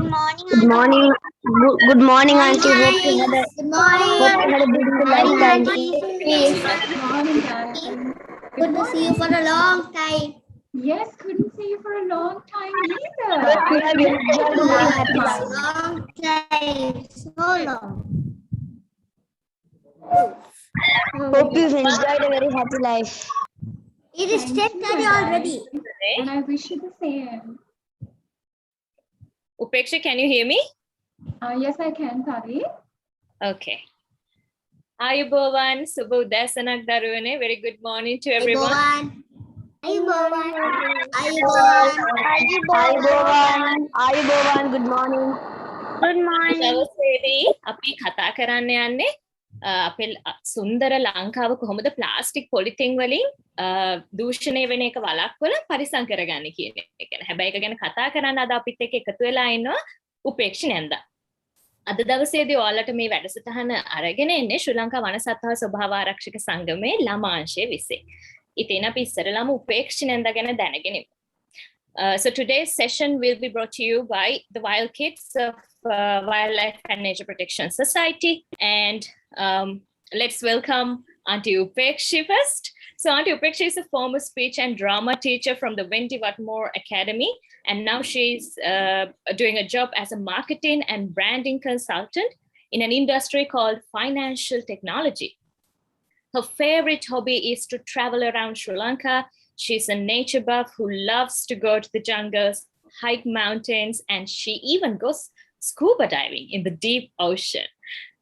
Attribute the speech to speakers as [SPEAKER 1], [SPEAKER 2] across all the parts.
[SPEAKER 1] Good morning. Good morning, auntie. Hope you had a
[SPEAKER 2] Good morning.
[SPEAKER 1] beautiful lifetime.
[SPEAKER 3] Good morning, darling.
[SPEAKER 2] Good to see you for a long time.
[SPEAKER 3] Yes, couldn't see you for a long time either.
[SPEAKER 1] Hope you have enjoyed a very happy life.
[SPEAKER 2] Long time. So long.
[SPEAKER 1] Hope you've enjoyed a very happy life.
[SPEAKER 2] It is
[SPEAKER 3] Thank
[SPEAKER 2] 10:30
[SPEAKER 3] you,
[SPEAKER 2] already.
[SPEAKER 3] And I wish you the same.
[SPEAKER 4] Upekshi, can you hear me?
[SPEAKER 3] Yes, I can, Pavi.
[SPEAKER 4] Okay. Ayubowan, Subha Udasanak Darune. Very good morning to everyone.
[SPEAKER 2] Ayubowan.
[SPEAKER 1] Ayubowan. Good morning. Good morning.
[SPEAKER 4] දවසේදී අපි කතා කරන්න යන්නේ අපේ සුන්දර ලංකාව කොහොමද plastic polythene වලින් දූෂණය වෙන එක වළක්වලා පරිසම් කරගන්නේ කියන එක ගැන. හැබැයි ඒක ගැන කතා කරන්න අද අපිත් එක්ක එකතු වෙලා ඉන්නවා උපේක්ෂි නැන්දා. අද දවසේදී ඔයාලට මේ වැඩසටහන අරගෙන එන්නේ ශ්‍රී ලංකා වන සත්ව ස්වභාව ආරක්ෂක සංගමයේ ළමාංශයේ විසින්. ඉතින් අපි ඉස්සරලාම උපේක්ෂි නැන්දා ගැන දැනගෙන ඉමු. So today's session will be brought to you by the Wild Kids of Wildlife and Nature Protection Society. And let's welcome Aunty Upekshi first. So Aunty Upekshi is a former speech and drama teacher from the Wendy Watmore Academy. And now she's doing a job as a marketing and branding consultant in an industry called financial technology. Her favorite hobby is to travel around Sri Lanka. She's a nature buff who loves to go to the jungles, hike mountains, and she even goes scuba diving in the deep ocean.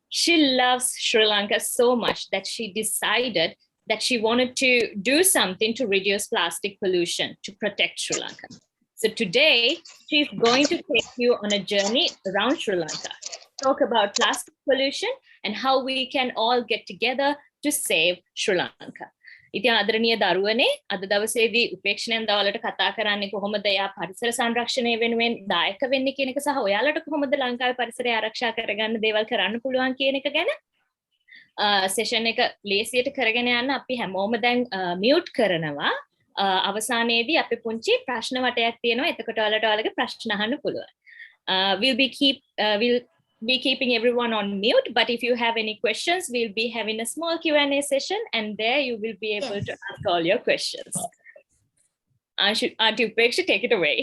[SPEAKER 4] She loves Sri Lanka so much that she decided that she wanted to do something to reduce plastic pollution to protect Sri Lanka. So today, she's going to take you on a journey around Sri Lanka, talk about plastic pollution and how we can all get together to save Sri Lanka. ඉතින් ආදරණීය දරුවනේ අද දවසේදී උපේක්ෂණෙන් දවල්ට කතා කරන්නේ කොහොමද යා පරිසර සංරක්ෂණය වෙනුවෙන් දායක වෙන්නේ කියන එක සහ ඔයාලට කොහොමද ලංකාවේ පරිසරය ආරක්ෂා කරගන්න දේවල් කරන්න පුළුවන් කියන එක ගැන සෙෂන් එක ලේසියට කරගෙන යන්න අපි හැමෝම දැන් මියුට් කරනවා අවසානයේදී අපි පුංචි ප්‍රශ්න වටයක් තියෙනවා එතකොට ඔයාලට ඔයාලගේ ප්‍රශ්න අහන්න පුළුවන් we'll be keeping everyone on mute, but if you have any questions, we'll be having a small Q&A session, and there you will be able to ask all your questions. Aunty Upekshi, take it away.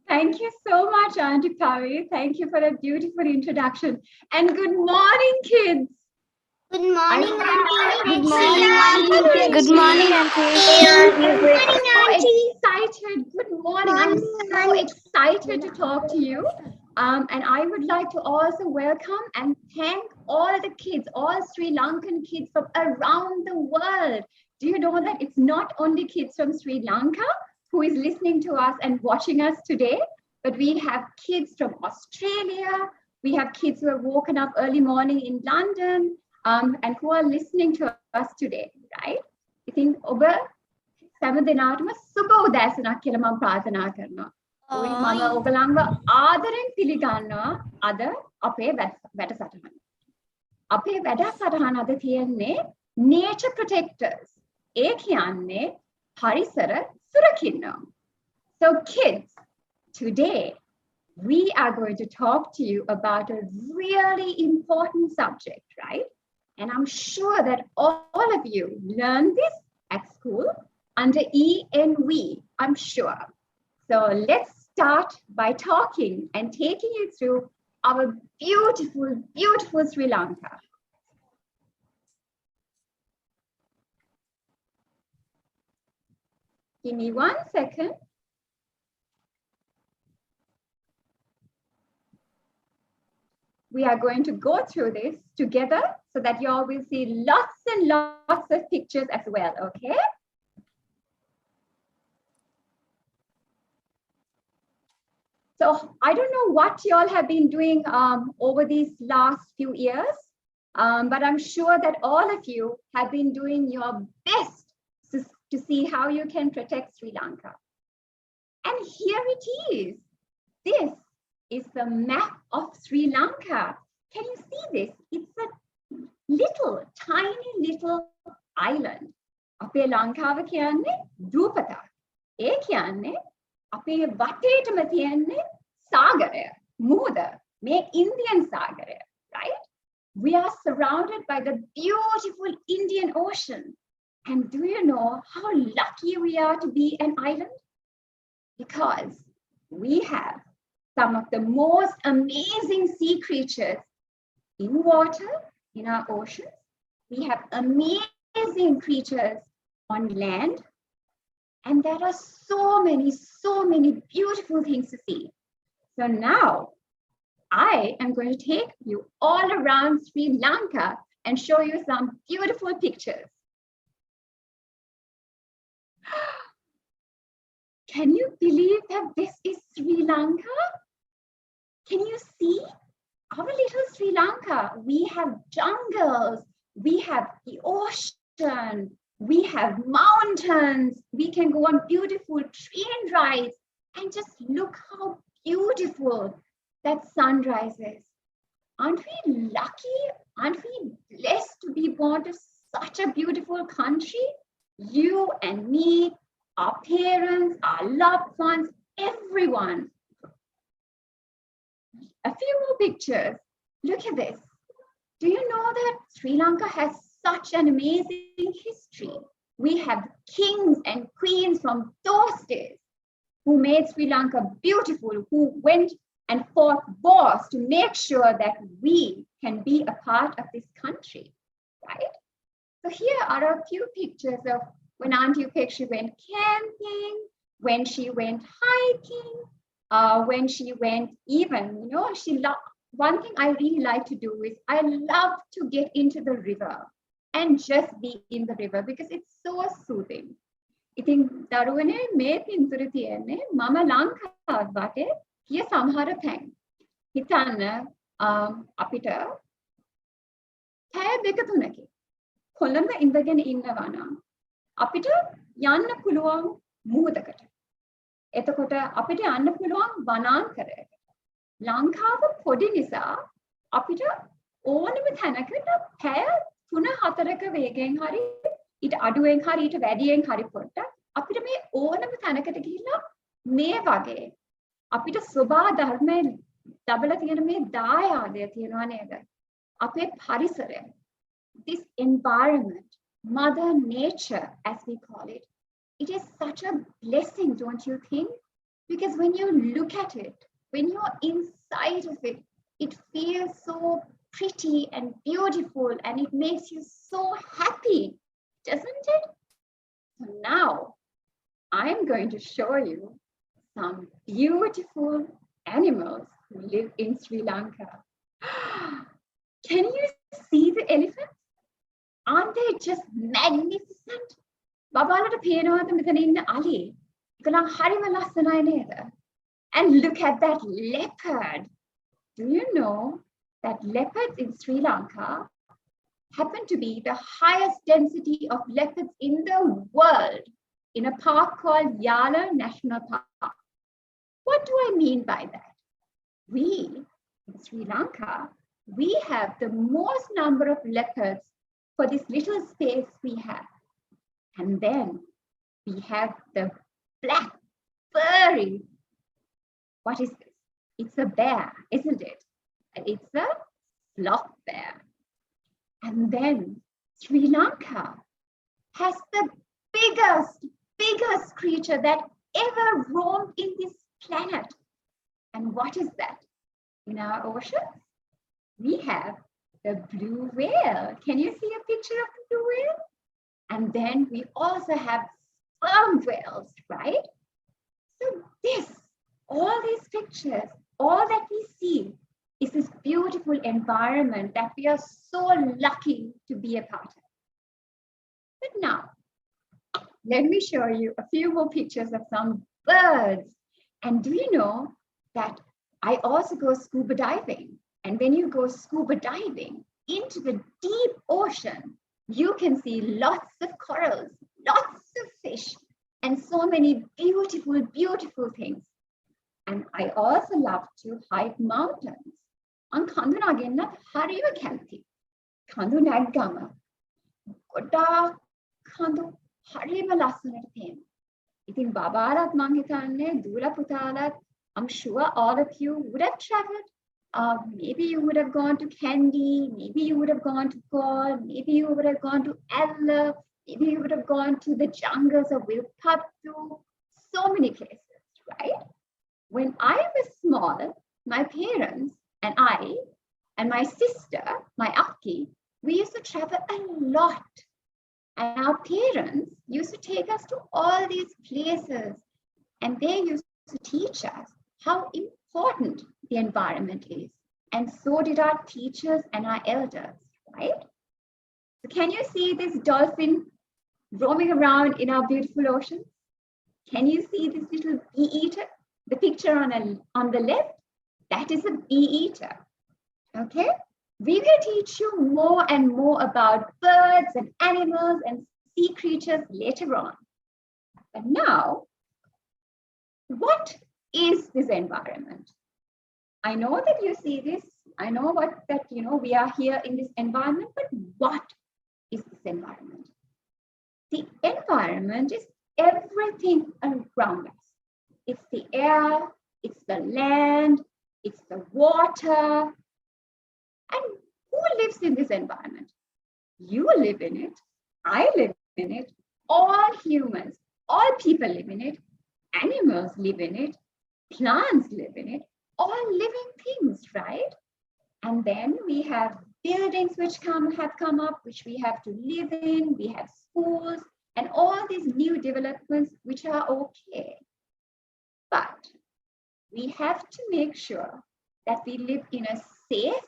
[SPEAKER 3] Thank you so much, Auntie Pavi. Thank you for a beautiful introduction. And good morning, kids.
[SPEAKER 2] Good morning, Auntie.
[SPEAKER 1] Good morning, auntie. Good morning, auntie.
[SPEAKER 3] So excited. Good morning. I'm so excited to talk to you. And I would like to also welcome and thank all the kids, all Sri Lankan kids from around the world. Do you know that it's not only kids from Sri Lanka who is listening to us and watching us today, but we have kids from Australia, we have kids who have woken up early morning in London, and who are listening to us today, right? I think over 7 දිනාටම සුබ උදෑසනක් කියලා මම ප්‍රාර්ථනා කරනවා. මම ඔයගලන්ව ආදරෙන් පිළිගන්නවා අද අපේ වැඩසටහන. අපේ වැඩසටහන අද තියෙන්නේ nature protectors. ඒ කියන්නේ පරිසර සුරකින්නවා. So kids, today we are going to talk to you about a really important subject, right? And I'm sure that all of you learned this at school under ENV, I'm sure. So let's start by talking and taking you through our beautiful, beautiful Sri Lanka. Give me 1 second. We are going to go through this together so that you all will see lots and lots of pictures as well, okay? So I don't know what you all have been doing over these last few years, but I'm sure that all of you have been doing your best to see how you can protect Sri Lanka. And here it is. This is the map of Sri Lanka. Can you see this? It's a little, tiny little island. අපේ ලංකාව කියන්නේ දූපතක්. ඒ කියන්නේ අපේ වටේටම තියෙන්නේ සාගරය, May Indian Sagar, right? We are surrounded by the beautiful Indian Ocean. And do you know how lucky we are to be an island? Because we have some of the most amazing sea creatures in water, in our oceans. We have amazing creatures on land. And there are so many beautiful things to see. So now I am going to take you all around Sri Lanka and show you some beautiful pictures. Can you believe that this is Sri Lanka? Can you see our little Sri Lanka? We have jungles, we have the ocean, we have mountains, we can go on beautiful train rides and just look how beautiful that sunrise is. Aren't we lucky? Aren't we blessed to be born to such a beautiful country? You and me, our parents, our loved ones, everyone. A few more pictures. Look at this. Do you know that Sri Lanka has such an amazing history? We have kings and queens from those days who made Sri Lanka beautiful, who went and fought wars to make sure that we can be a part of this country, right? So here are a few pictures of when Auntie Upekshi went camping, when she went hiking, when she went even, you know, one thing I really like to do is I love to get into the river and just be in the river because it's so soothing. ඉතින් දරුවනේ මේ පින්තූර තියෙන්නේ මම ලංකාව වටේ ගිය සමහර තැන්. හිතන්න අපිට පැය දෙක තුනකින් කොළඹ ඉඳගෙන ඉන්නවා නම් අපිට යන්න පුළුවන් මුහුදකට. එතකොට අපිට යන්න පුළුවන් වනාන්තරයකට. ලංකාව පොඩි නිසා අපිට ඕනම තැනකට පැය 3-4ක වේගෙන් හරි ඊට අඩුවෙන් හරි ඊට වැඩියෙන් හරි පොඩ්ඩක් අපිට මේ ඕනම තැනකට ගිහිල්ලා මේ වගේ අපිට සබා ධර්මයේ ලැබලා තියෙන මේ දායාදය තියෙනවා නේද? අපේ පරිසරය, this environment, Mother Nature as we call it, it is such a blessing, don't you think? Because when you look at it, when you're inside of it, it feels so pretty and beautiful and it makes you so happy, doesn't it? So now I'm going to show you some beautiful animals who live in Sri Lanka. Can you see the elephants? Aren't they just magnificent? Babalata peenawada මෙතන ඉන්න අලි. ඒකනම් හරිම ලස්සනයි නේද? And look at that leopard. Do you know that leopards in Sri Lanka happen to be the highest density of leopards in the world in a park called Yala National Park? What do I mean by that? We, in Sri Lanka, we have the most number of leopards for this little space we have. And then we have the black, furry, what is this? It's a bear, isn't it? And it's a sloth bear. And then Sri Lanka has the biggest creature that ever roamed in this planet. And what is that? In our oceans, we have the blue whale. Can you see a picture of the blue whale? And then we also have sperm whales, right? So all these pictures, all that we see is this beautiful environment that we are so lucky to be a part of. But now, let me show you a few more pictures of some birds. And do you know that I also go scuba diving? And when you go scuba diving into the deep ocean, you can see lots of corals, lots of fish, and so many beautiful, beautiful things. And I also love to hike mountains. And Kandu nagenna hariwa kැමති. Kandu නැග්ගම ගොඩාක් kandu හරිම ලස්සනට පේනවා. ඉතින් බබාලත් මං හිතන්නේ දූල පුතාලත් I'm sure all of you would have traveled Maybe you would have gone to Candy, maybe you would have gone to Paul, maybe you would have gone to Adler, maybe you would have gone to the jungles of Wilpattu, so many places, right? When I was small, my parents and I and my sister, my aunty, we used to travel a lot. And our parents used to take us to all these places, and they used to teach us how important the environment is. And so did our teachers and our elders, right? So can you see this dolphin roaming around in our beautiful ocean? Can you see this little bee eater? The picture on the left, that is a bee eater, okay? We will teach you more and more about birds and animals and sea creatures later on. But now, what is this environment? I know that you see this. I know we are here in this environment, but what is this environment? The environment is everything around us. It's the air, it's the land, it's the water. And who lives in this environment? You live in it, I live in it, all humans, all people live in it, animals live in it, plants live in it, all living things, right? And then we have buildings which have come up, which we have to live in, we have schools, and all these new developments which are okay. But we have to make sure that we live in a safe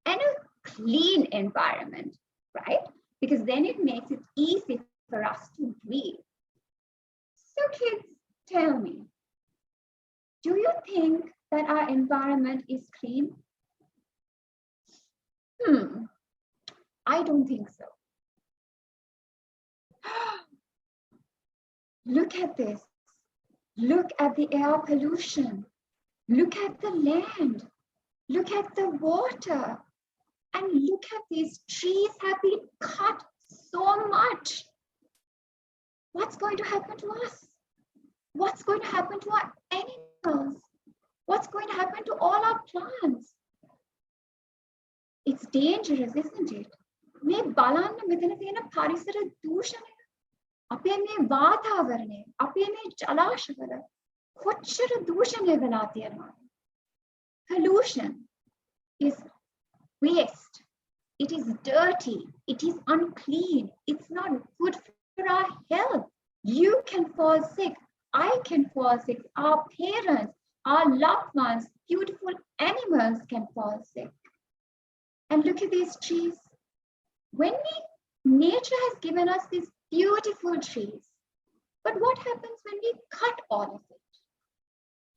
[SPEAKER 3] and a clean environment, right? Because then it makes it easy for us to breathe. So kids, tell me, do you think that our environment is clean? I don't think so. Look at this. Look at the air pollution. Look at the land. Look at the water. And look at these trees have been cut so much. What's going to happen to us? What's going to happen to our animals? What's going to happen to all our plants? It's dangerous, isn't it? මේ බලන්න මෙතන තියෙන පරිසර දූෂණය, අපේ මේ වාතාවරණය, අපේ මේ ජලාශවල කොච්චර දූෂණය වෙලා තියෙනවද? Pollution is waste. It is dirty. It is unclean. It's not good for our health. You can fall sick. I can fall sick. Our parents, our loved ones, beautiful animals can fall sick. And look at these trees. Nature has given us these beautiful trees. But what happens when we cut all of it?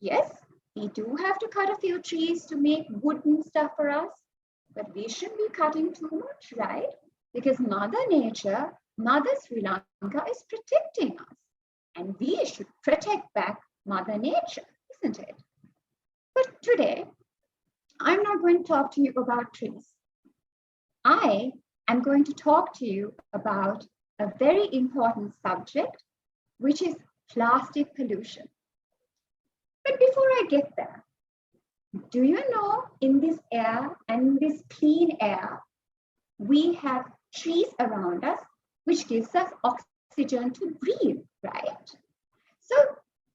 [SPEAKER 3] Yes, we do have to cut a few trees to make wood and stuff for us. But we shouldn't be cutting too much, right? Because Mother Nature, Mother Sri Lanka is protecting us. And we should protect back Mother Nature, isn't it? But today, I'm not going to talk to you about trees. I am going to talk to you about a very important subject, which is plastic pollution. But before I get there, do you know in this air and this clean air, we have trees around us, which gives us oxygen to breathe, right? So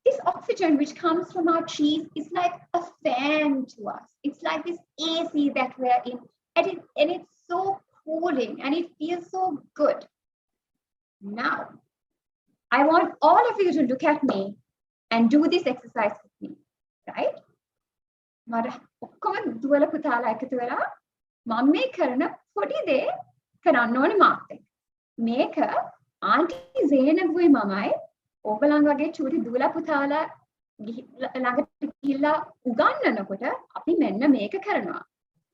[SPEAKER 3] this oxygen which comes from our trees is like a fan to us. It's like this AC that we're in, and it's so cooling and it feels so good. Now, I want all of you to look at me and do this exercise with me, right? ඔක්කොම දුවල පුතාලා එකතු වෙලා මම මේ කරන පොඩි දේ කරන්න ඕනේ මාත් එක්ක. මේක ආන්ටි සේනබුයි මමයි ඕගලන් වගේ චූටි දුවල පුතාලා ළඟට ගිහිල්ලා උගන්වනකොට අපි මෙන්න මේක කරනවා.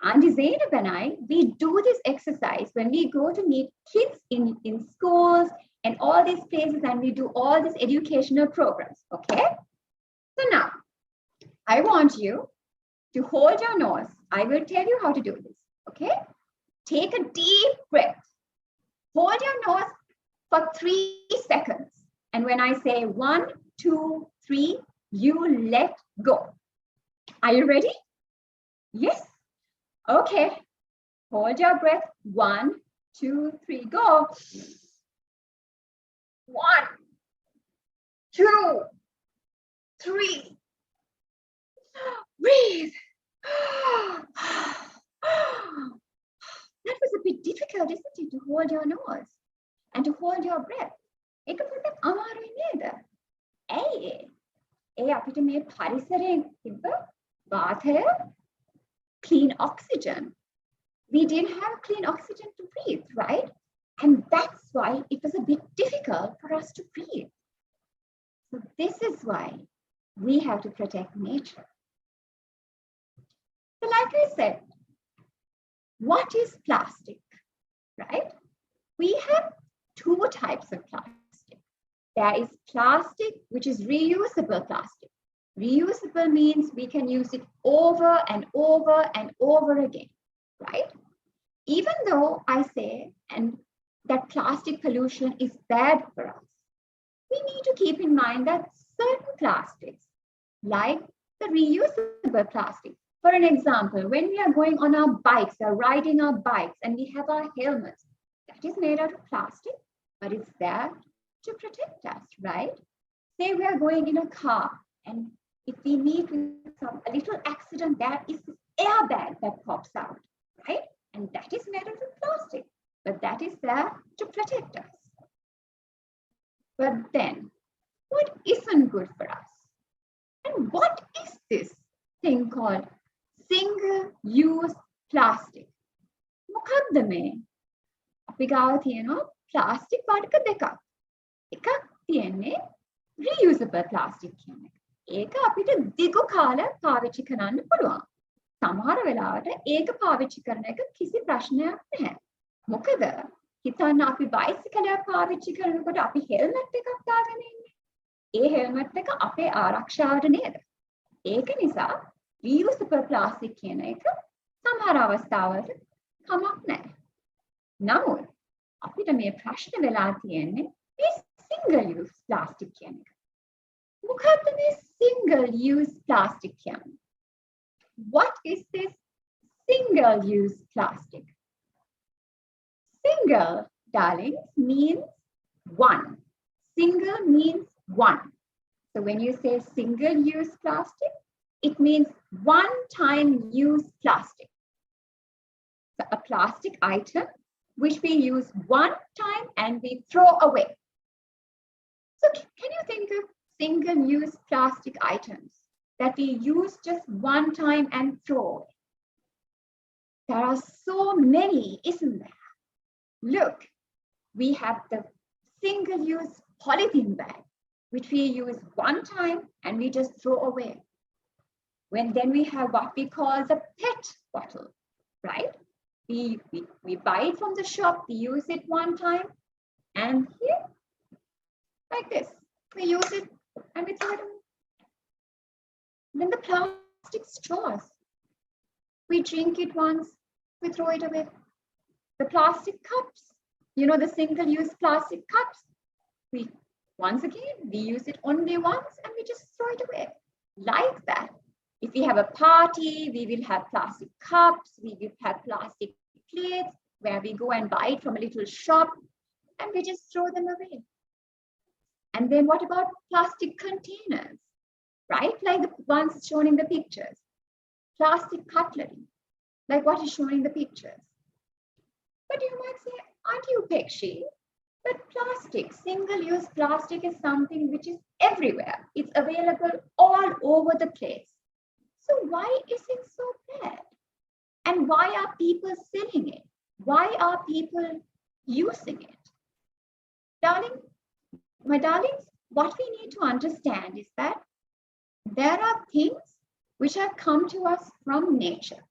[SPEAKER 3] Aunty Zainab and I, we do this exercise when we go to meet kids in schools and all these places, and we do all these educational programs, okay? So now, I want you to hold your nose. I will tell you how to do this, okay? Take a deep breath. Hold your nose for 3 seconds. And when I say 1, 2, 3, you let go. Are you ready? Yes? Okay, hold your breath. 1, 2, 3, go. 1, 2, 3. Breathe. That was a bit difficult, isn't it, to hold your nose and to hold your breath. ඒක පොඩ්ඩක් අමාරුයි නේද? ඇයි ඒ? ඒ අපිට මේ පරිසරයෙන් තිබ්බ වාතය, clean oxygen. We didn't have clean oxygen to breathe, right? And that's why it was a bit difficult for us to breathe. So this is why we have to protect nature. So like I said, what is plastic, right? We have two types of plastic. There is plastic, which is reusable plastic. Reusable means we can use it over and over and over again, right? Even though I say and that plastic pollution is bad for us, we need to keep in mind that certain plastics, like the reusable plastic, for an example, when we are going on our bikes or riding our bikes and we have our helmets, that is made out of plastic, but it's there to protect us, right? Say we are going in a car and if we meet with a little accident, there is this airbag that pops out, right? And that is made out of plastic, but that is there to protect us. But then, what isn't good for us? And what is this thing called single-use plastic? මොකක්ද මේ? අපි ගාව තියෙනවා plastic වර්ග දෙකක්. එකක් තියෙන්නේ reusable plastic කියන එක. ඒක අපිට දිගු කාලයක් පාවිච්චි කරන්න පුළුවන්. සමහර වෙලාවට ඒක පාවිච්චි කරන එක කිසි ප්‍රශ්නයක් නැහැ. මොකද හිතන්න අපි බයිසිකලයක් පාවිච්චි කරනකොට අපි හෙල්මට් එකක් දාගෙන ඉන්නේ. ඒ හෙල්මට් එක අපේ ආරක්ෂාවට නේද? ඒක නිසා reusable plastic කියන එක සමහර අවස්ථාවල කමක් නැහැ. නමුත් අපිට මේ ප්‍රශ්න වෙලා තියෙන්නේ මේ single use plastic කියන එක. මොකක්ද මේ single use plastic කියන්නේ? What is this single use plastic? Single, darling, means one. Single means one. So when you say single use plastic, it means one time use plastic. So a plastic item which we use one time and we throw away. So can you think of single use plastic items that we use just one time and throw away? There are so many, isn't there? Look, we have the single-use polythene bag, which we use one time and we just throw away. Then we have what we call the PET bottle, right? We buy it from the shop, we use it one time, and here, like this, we use it and we throw it away. Then the plastic straws, we drink it once, we throw it away. The plastic cups, you know, the single-use plastic cups, once again, we use it only once and we just throw it away. Like that. If we have a party, we will have plastic cups, we will have plastic plates where we go and buy it from a little shop and we just throw them away. And then what about plastic containers, right? Like the ones shown in the pictures. Plastic cutlery, like what is shown in the pictures. But you might say, Aunty Upekshi, but plastic, single-use plastic is something which is everywhere. It's available all over the place. So why is it so bad? And why are people selling it? Why are people using it? Darling, my darlings, what we need to understand is that there are things which have come to us from nature,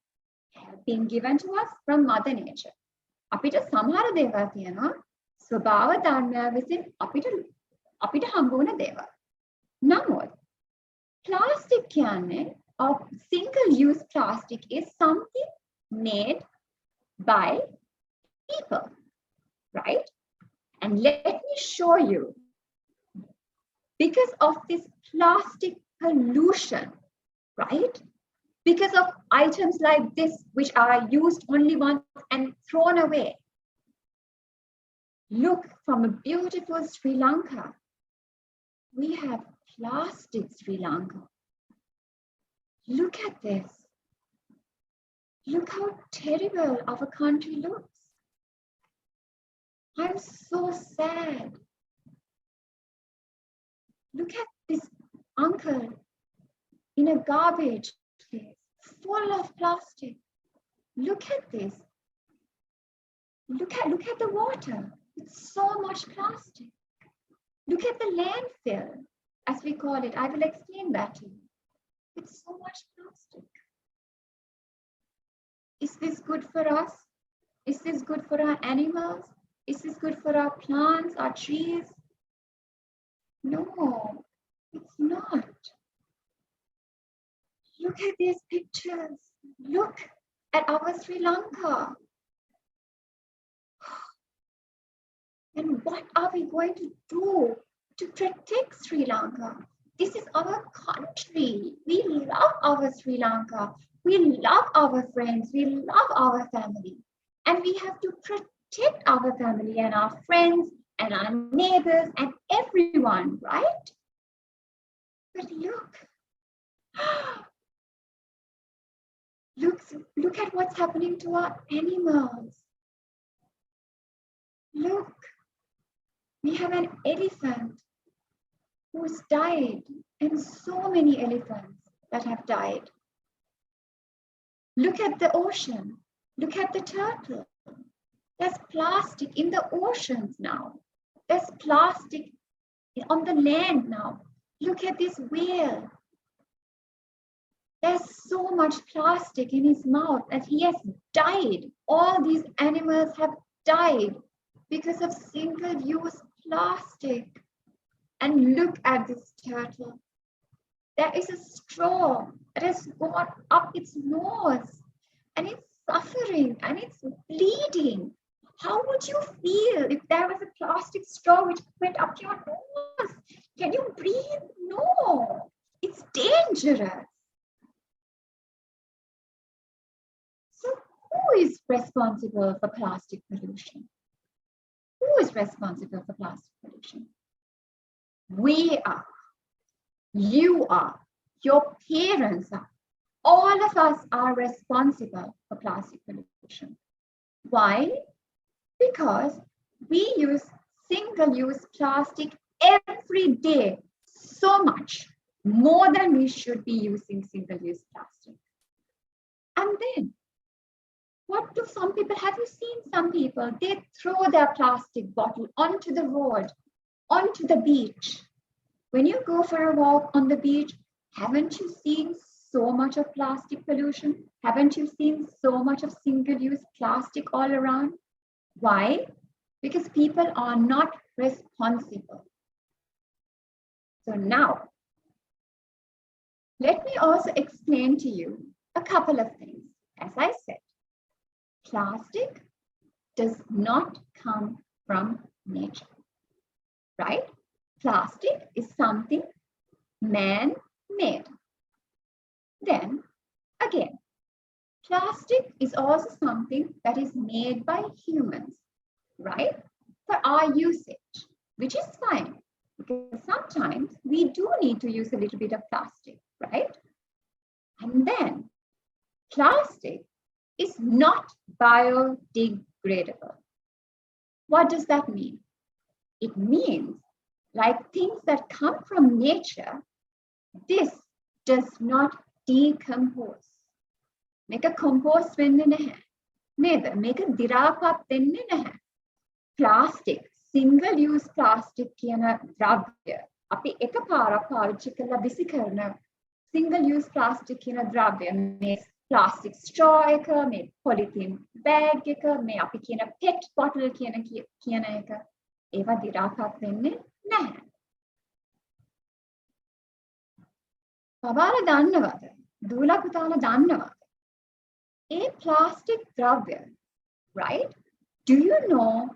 [SPEAKER 3] have been given to us from Mother Nature. අපිට සමහර දේවල් තියෙනවා ස්වභාව ධර්මය විසින් අපිට හම්බ වුණ දේවල්. නමුත් plastic කියන්නේ or single use plastic is something made by people, right? And let me show you, because of this plastic pollution, right? because of items like this, which are used only once and thrown away. Look, from a beautiful Sri Lanka, we have plastic Sri Lanka. Look at this. Look how terrible our country looks. I'm so sad. Look at this uncle in a garbage place, full of plastic. Look at this. Look at the water. It's so much plastic. Look at the landfill, as we call it. I will explain that to you. It's so much plastic. Is this good for us? Is this good for our animals? Is this good for our plants, our trees? No, it's not. Look at these pictures. Look at our Sri Lanka. And what are we going to do to protect Sri Lanka? This is our country. We love our Sri Lanka. We love our friends. We love our family. And we have to protect our family and our friends and our neighbors and everyone, right? But look. Look at what's happening to our animals. Look. We have an elephant who's died, and so many elephants that have died. Look at the ocean. Look at the turtle. There's plastic in the oceans now. There's plastic on the land now. Look at this whale. There's so much plastic in his mouth that he has died. All these animals have died because of single-use plastic. And look at this turtle. There is a straw that has gone up its nose and it's suffering and it's bleeding. How would you feel if there was a plastic straw which went up your nose? Can you breathe? No, it's dangerous. So who is responsible for plastic pollution? Who is responsible for plastic pollution? We are. You are. Your parents are. All of us are responsible for plastic pollution. Why? Because we use single-use plastic every day, so much more than we should be using single-use plastic. And then, what do some people, have you seen some people, they throw their plastic bottle onto the road, onto the beach. When you go for a walk on the beach, haven't you seen so much of plastic pollution? Haven't you seen so much of single-use plastic all around? Why? Because people are not responsible. So now, let me also explain to you a couple of things. As I said, plastic does not come from nature, right? Plastic is something man-made. Then again, plastic is also something that is made by humans, right? For our usage, which is fine, because sometimes we do need to use a little bit of plastic, right? And then plastic is not biodegradable. What does that mean? It means like things that come from nature, this does not decompose. Make a compost වෙන්නේ නැහැ. නේද? මේක දිරාපත් වෙන්නේ නැහැ. Plastic, single use plastic කියන ද්‍රව්‍ය අපි එකපාරක් පාවිච්චි කරලා විසි කරන single use plastic කියන ද්‍රව්‍ය මේ plastic straw එක, මේ polythene bag එක, මේ අපි කියන pet bottle කියන එක ඒවා දිරාපත් වෙන්නේ නැහැ. බබාලා දන්නවද? දූලා පුතාලා දන්නවද? A plastic ද්‍රව්‍ය, right? Do you know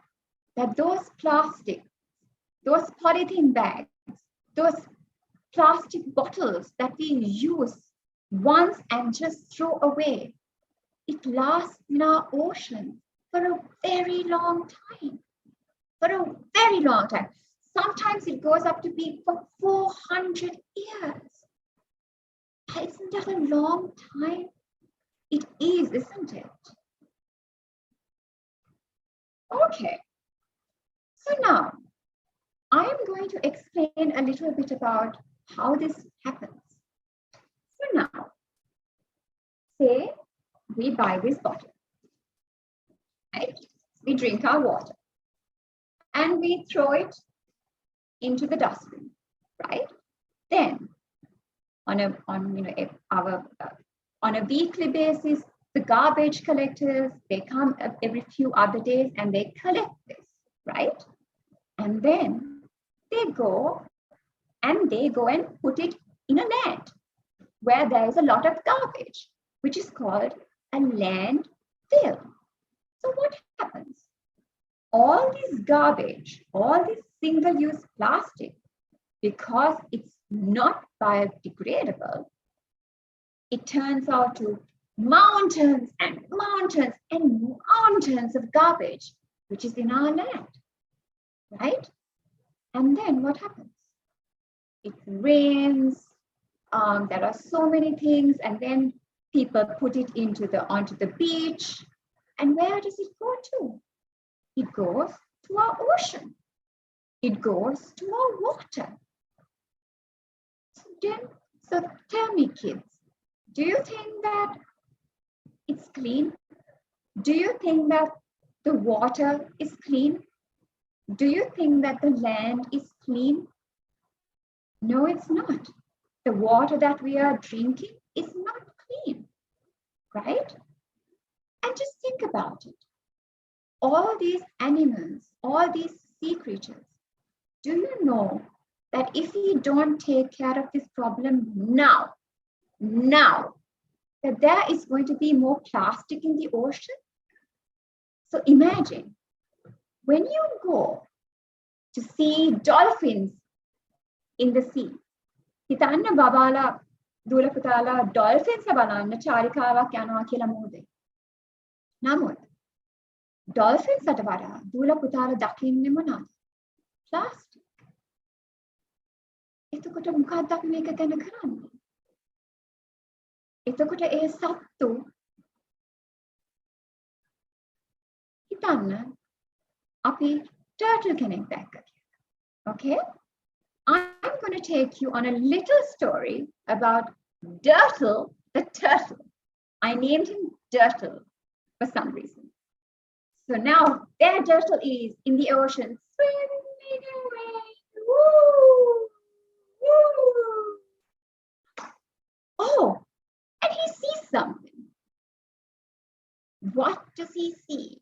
[SPEAKER 3] that those polythene bags, those plastic bottles that we use once and just throw away. It lasts in our ocean for a very long time. For a very long time. Sometimes it goes up to be for 400 years. Isn't that a long time? It is, isn't it? Okay. So now, I am going to explain a little bit about how this happens. So now, say we buy this bottle, right? We drink our water and we throw it into the dustbin, right? Then on a weekly basis, the garbage collectors, they come every few other days and they collect this, right? And then they go and put it in a land where there is a lot of garbage, which is called a landfill. So what happens? All this garbage, all this single-use plastic, because it's not biodegradable, it turns out to mountains and mountains and mountains of garbage, which is in our land, right? And then what happens? It rains, there are so many things, and then people put it onto the beach. And where does it go to? It goes to our ocean. It goes to our water. So tell me, kids, do you think that it's clean? Do you think that the water is clean? Do you think that the land is clean? No, it's not. The water that we are drinking is not clean, right? And just think about it. All these animals, all these sea creatures, do you know that if we don't take care of this problem now, that there is going to be more plastic in the ocean? So imagine when you go to see dolphins in the sea. හිතන්න බබාලා දුවලා පුතාලා dolphins බලන්න චාරිකාවක් යනවා කියලා මෝදේ. නමුත් dolphins ට වඩා දුවලා පුතාලා දකින්නේ මොනවද? Plastic. එතකොට මොකක්ද අපි මේක ගැන කරන්නේ? එතකොට ඒ සත්තු හිතන්න අපි turtle කෙනෙක් දැක්ක කියලා. Okay? I'm going to take you on a little story about Dirtle the turtle. I named him Dirtle for some reason. So now there Dirtle is in the ocean, swimming away. Woo! Woo! Oh, and he sees something. What does he see?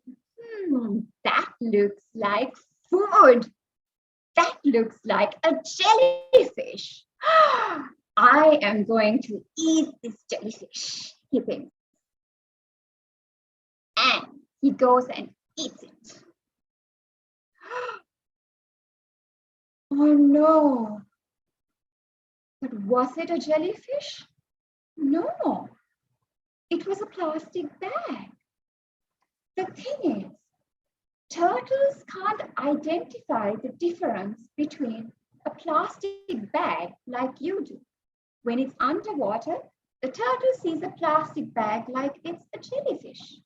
[SPEAKER 3] That looks like food. That looks like a jellyfish. I am going to eat this jellyfish, he thinks. And he goes and eats it. Oh no. But was it a jellyfish? No. It was a plastic bag. The thing is, turtles can't identify the difference between a plastic bag like you do. When it's underwater, the turtle sees a plastic bag like it's a jellyfish.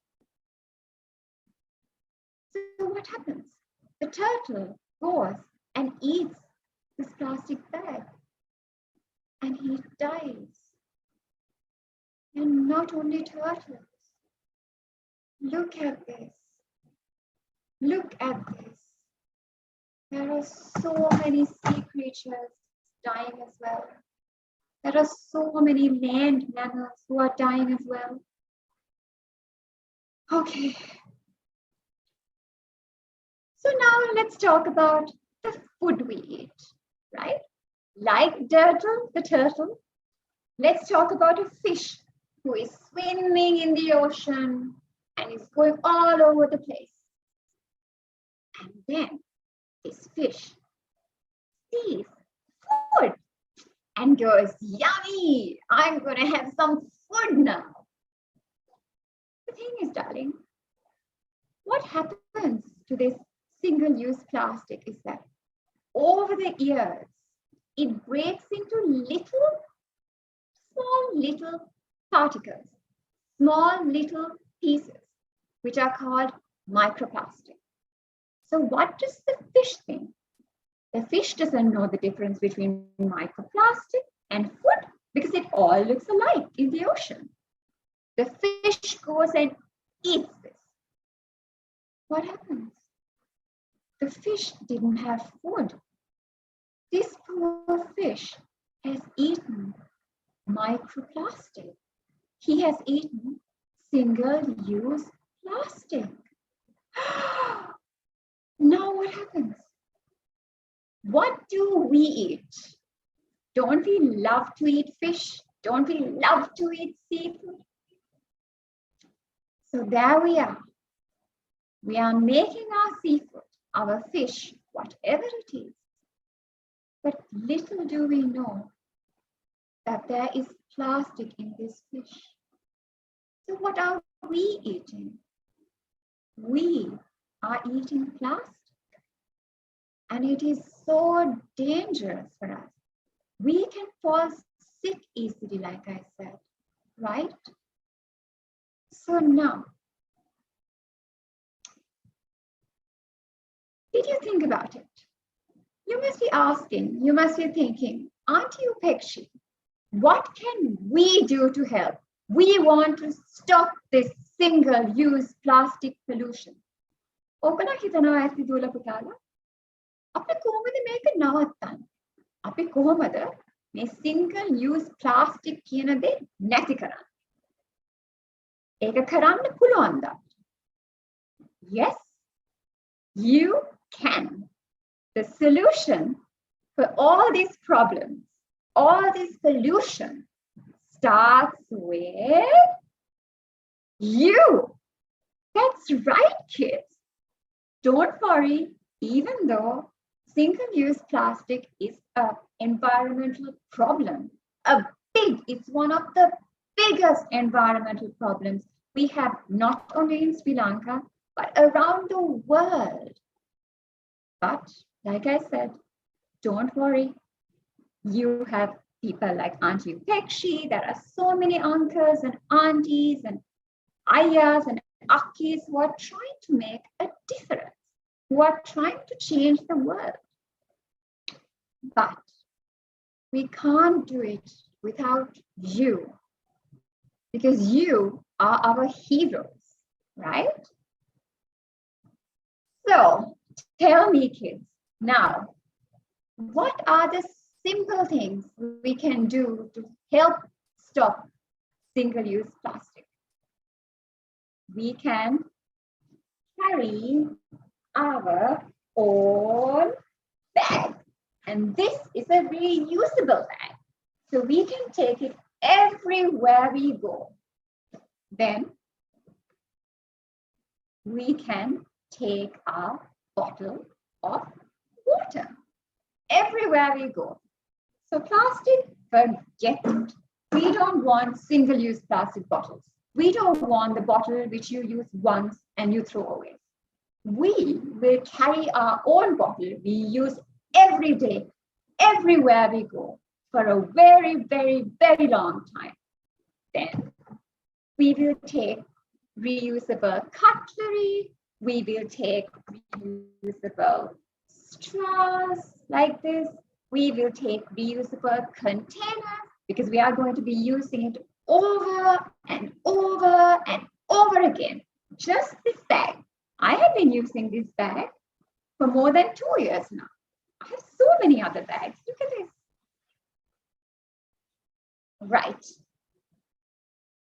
[SPEAKER 3] So what happens? The turtle goes and eats this plastic bag and he dies. And not only turtles. Look at this. Look at this. There are so many sea creatures dying as well. There are so many land mammals who are dying as well. Okay. So now let's talk about the food we eat, right? Like Dirtle, the turtle, let's talk about a fish who is swimming in the ocean and is going all over the place. And then this fish sees food and goes, yummy, I'm going to have some food now. The thing is, darling, what happens to this single-use plastic is that over the years, it breaks into small little particles, small little pieces, which are called microplastic. So what does the fish think? The fish doesn't know the difference between microplastic and food because it all looks alike in the ocean. The fish goes and eats this. What happens? The fish didn't have food. This poor fish has eaten microplastic. He has eaten single-use plastic. Now what happens? What do we eat? Don't we love to eat fish? Don't we love to eat seafood? So there we are. We are making our seafood, our fish, whatever it is. But little do we know that there is plastic in this fish. So what are we eating? We are eating plastic. And it is so dangerous for us. We can fall sick easily, like I said, right? So now, did you think about it? You must be asking, you must be thinking, Auntie Upekshi, what can we do to help? We want to stop this single-use plastic pollution. ඔබලා හිතනවා ඇති දුවලා පුතාලා අපි කොහොමද මේක නවත්තන්නේ? අපි කොහොමද මේ single-use plastic කියන දේ නැති කරන්නේ? ඒක කරන්න පුළුවන්ද? Yes, you can. The solution for all these problems, all this pollution, starts with you. That's right, kids. Don't worry, even though single-use plastic is an environmental problem, it's one of the biggest environmental problems we have not only in Sri Lanka, but around the world. But like I said, don't worry. You have people like Auntie Upekshi. There are so many uncles and aunties and ayahs and akkis who are trying to make a difference, who are trying to change the world. But we can't do it without you, because you are our heroes, right? So tell me, kids, now, what are the simple things we can do to help stop single-use plastic? We can carry our own bag. And this is a reusable bag. So we can take it everywhere we go. Then we can take our bottle of water everywhere we go. So plastic, forget it. We don't want single-use plastic bottles. We don't want the bottle which you use once and you throw away. We will carry our own bottle we use every day, everywhere we go, for a very, very, very long time. Then we will take reusable cutlery. We will take reusable straws like this. We will take reusable containers because we are going to be using it over and over and over again. Just this bag. I have been using this bag for more than 2 years now. I have so many other bags. Look at this. Right.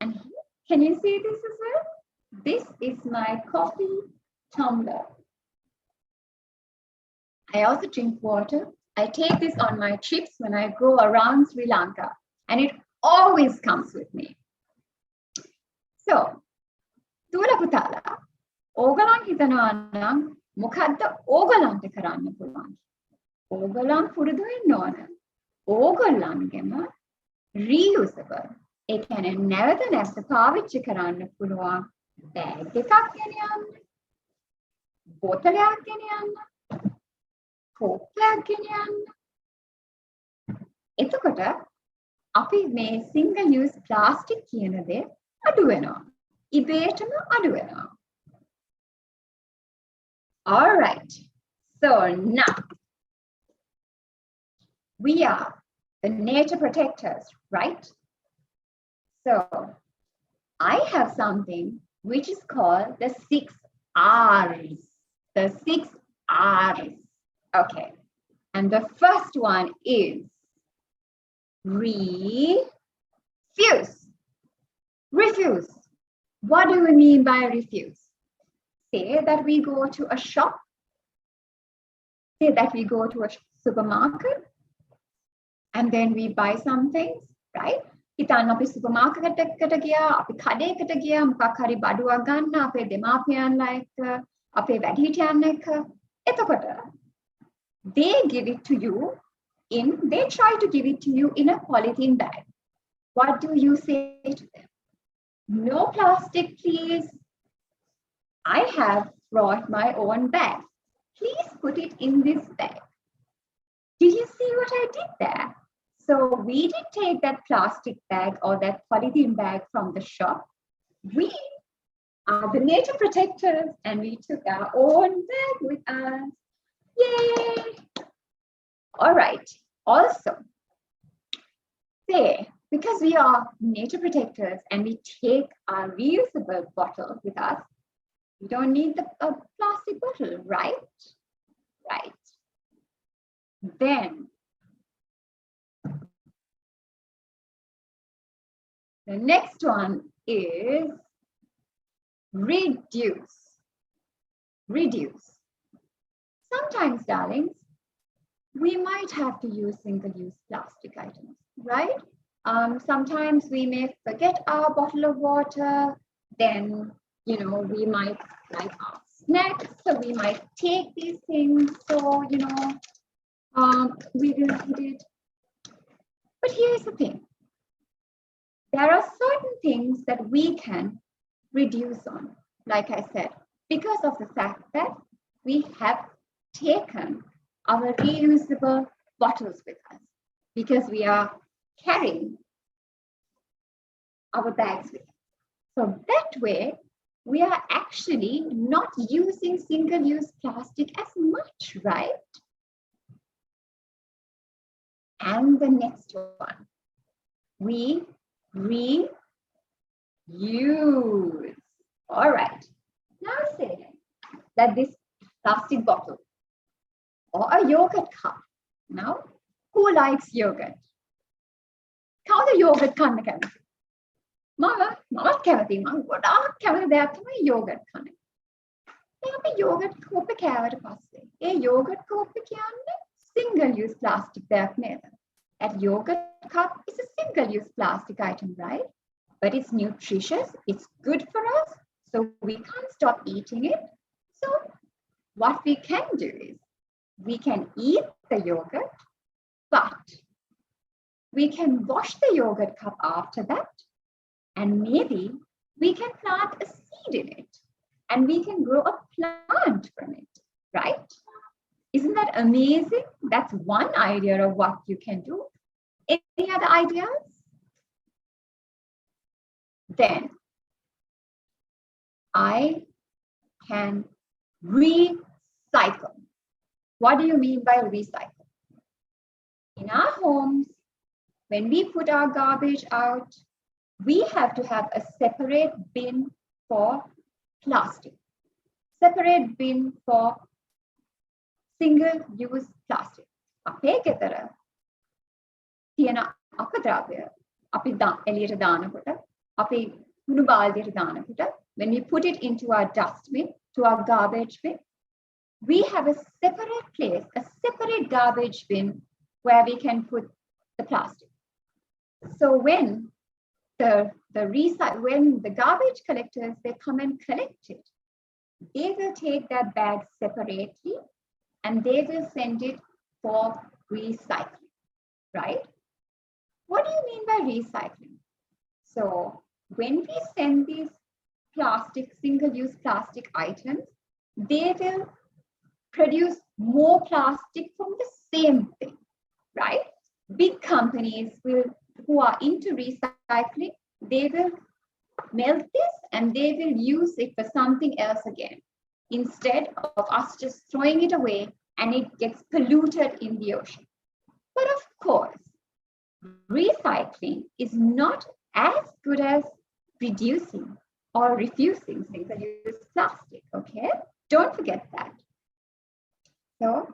[SPEAKER 3] And here, can you see this as well? This is my coffee tumbler. I also drink water. I take this on my trips when I go around Sri Lanka, and it always comes with me. So, Tula Putala, ඕගලන් හිතනවා නම් මොකද්ද ඕගලන්ට කරන්න පුළුවන්? ඕගලන් පුරුදු වෙන්න ඕන. ඕගොල්ලන්ගෙම reusable ඒ කියන්නේ නැවත නැවත පාවිච්චි කරන්න පුළුවන් බෑග් එකක් ගෙන යන්න බෝතලයක් ගෙන යන්න කෝප්පයක් ගෙන යන්න එතකොට අපි මේ single use plastic කියන දේ අඩු වෙනවා ඉබේටම අඩු වෙනවා all right so now we are the nature protectors, right? So I have something which is called the 6 R's. The 6 R's. Okay. And the first one is refuse. Refuse. What do we mean by refuse? Say that we go to a shop. Say that we go to a supermarket. And then we buy some things, right? හිතන්න අපි supermarket එකකට ගියා, අපි කඩේකට ගියා, මොකක් හරි බඩුවක් ගන්න අපේ දෙමාපියන්ලා එක්ක, අපේ වැඩිහිටියන් එක්ක. එතකොට they give it to you they try to give it to you in a polythene bag. What do you say to them? No plastic, please. I have brought my own bag. Please put it in this bag. Did you see what I did there? So we did take that plastic bag or that polythene bag from the shop. We are the nature protectors and we took our own bag with us. Yay! All right. Also, say, because we are nature protectors and we take our reusable bottle with us, we don't need the plastic bottle, right? Right. Then, the next one is reduce. Reduce. Sometimes, darlings, we might have to use single-use plastic items, right? Sometimes we may forget our bottle of water. Then, we might like our snacks, so we might take these things. So, we will need it. But here's the thing. There are certain things that we can reduce on, like I said, because of the fact that we have taken our reusable bottles with us, because we are carrying our bags with us. So that way, we are actually not using single-use plastic as much, right? And the next one, we reuse. All right. Now say that this plastic bottle or a yogurt cup. Now, who likes yogurt? කවුද yogurt කන්න කැමති? මමත් කැමතියි. මම ගොඩාක් කැමති දෙයක් තමයි yogurt කන්න. දැන් අපි yogurt කෝප්පේ කෑවට පස්සේ ඒ yogurt කෝප්පේ කියන්නේ single use plastic දෙයක් නේද? That yogurt cup is a single-use plastic item, right? But it's nutritious, it's good for us, so we can't stop eating it. So what we can do is, we can eat the yogurt, but we can wash the yogurt cup after that, and maybe we can plant a seed in it, and we can grow a plant from it, right? Isn't that amazing? That's one idea of what you can do. Any other ideas? Then I can recycle. What do you mean by recycle? In our homes, when we put our garbage out, we have to have a separate bin for plastic, separate bin for single-use plastic. අපේ ගෙදර තියෙන අපද්‍රව්‍ය අපි එළියට දානකොට අපි කුණු බාල්දියට දානකොට when we put it into our dustbin, to our garbage bin, we have a separate place, a separate garbage bin where we can put the plastic. So when when the garbage collectors, they come and collect it, they will take that bag separately and they will send it for recycling, right? What do you mean by recycling? So when we send these single-use plastic items, they will produce more plastic from the same thing, right? Big companies who are into recycling, they will melt this and they will use it for something else again, instead of us just throwing it away and it gets polluted in the ocean. But of course, recycling is not as good as reducing or refusing single-use plastic, okay? Don't forget that. So,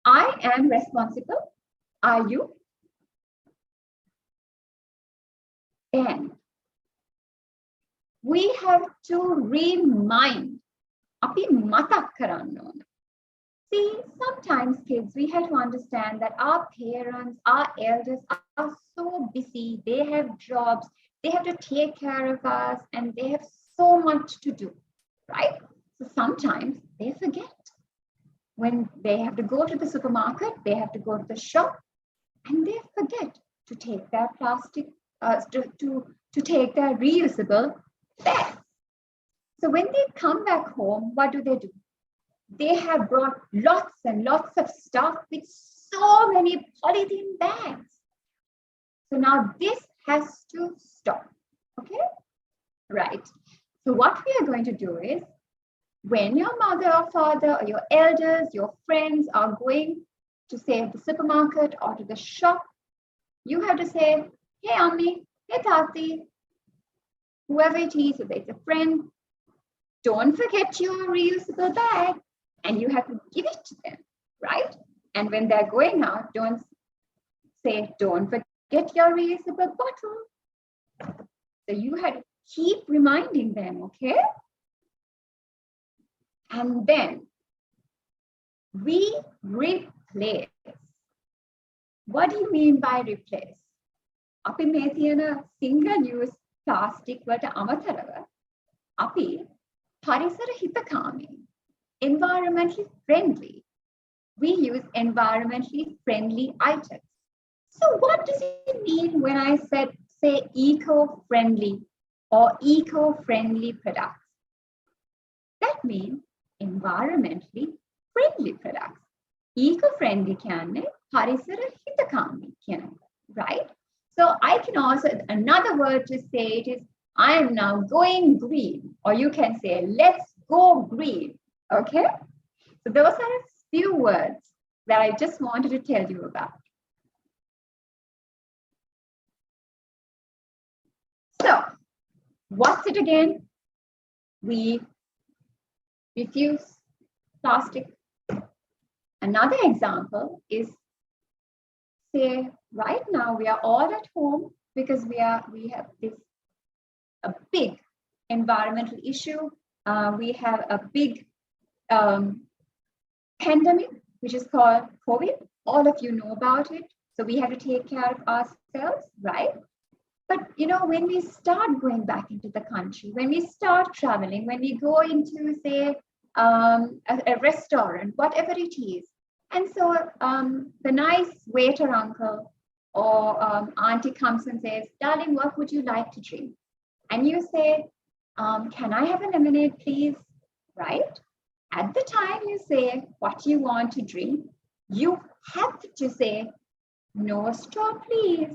[SPEAKER 3] I am responsible. Are you? Then, we have to remind. Api matak karanna ona. See, sometimes kids, we have to understand that our parents, our elders are so busy. They have jobs, they have to take care of us, and they have so much to do, right? So sometimes they forget. When they have to go to the supermarket, they have to go to the shop, and they forget to take their plastic, to take their reusable bags. So when they come back home, what do? They have brought lots and lots of stuff with so many polythene bags. So now this has to stop, okay? Right. So what we are going to do is, when your mother or father or your elders, your friends are going to say the supermarket or to the shop, you have to say, hey, Ammi, hey, Tati, whoever it is, if it's a friend, don't forget your reusable bag, and you have to give it to them, right? And when they're going out, don't say, don't forget your reusable bottle. So you have to keep reminding them, okay? And then we replace. What do you mean by replace? Api me thiyana single-use plastic වලට අමතරව අපි පරිසර හිතකාමී, environmentally friendly. We use environmentally friendly items. So what does it mean when I say eco-friendly or eco-friendly products? That means environmentally friendly products. Eco-friendly කියන්නේ පරිසර හිතකාමී කියන්නේ, right? So I can also, another word to say it is, I am now going green, or you can say, let's go green, okay? So those are a few words that I just wanted to tell you about. So, what's it again? We refuse plastic. Another example is, say, right now we are all at home because we have a big environmental issue. We have a big pandemic, which is called COVID. All of you know about it. So we have to take care of ourselves, right? But, you know, when we start going back into the country, when we start traveling, when we go into, say, a restaurant, whatever it is, and so the nice waiter uncle or auntie comes and says, darling, what would you like to drink? And you say, can I have a lemonade, please? Right? At the time you say what you want to drink, you have to say, no straw, please.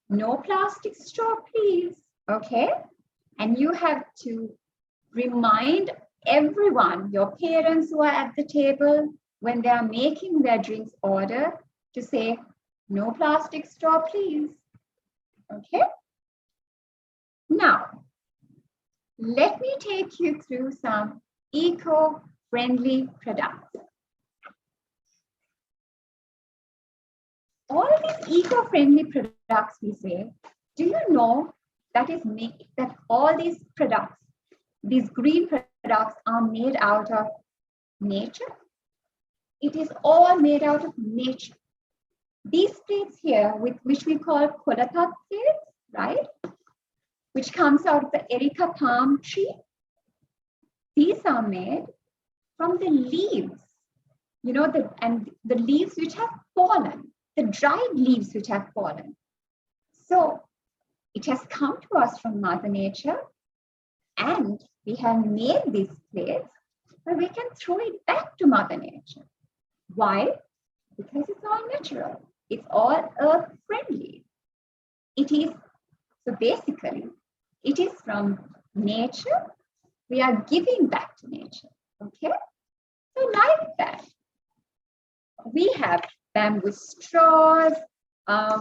[SPEAKER 3] No plastic straw, please. Okay? And you have to remind everyone, your parents who are at the table, when they are making their drinks order, to say, no plastic straw, please. Okay? Now, let me take you through some eco-friendly products. All of these eco-friendly products we say, do you know that all these products, these green products are made out of nature? It is all made out of nature. These plates here, which we call Kolatat plates, right? Which comes out of the Erica palm tree. These are made from the leaves, you know, the leaves which have fallen. the dried leaves which have fallen. So it has come to us from Mother Nature, and we have made these plates where we can throw it back to Mother Nature. Why? Because it's all natural. It's all earth friendly. It is, so basically, it is from nature. We are giving back to nature. Okay? So like that, we have bamboo straws,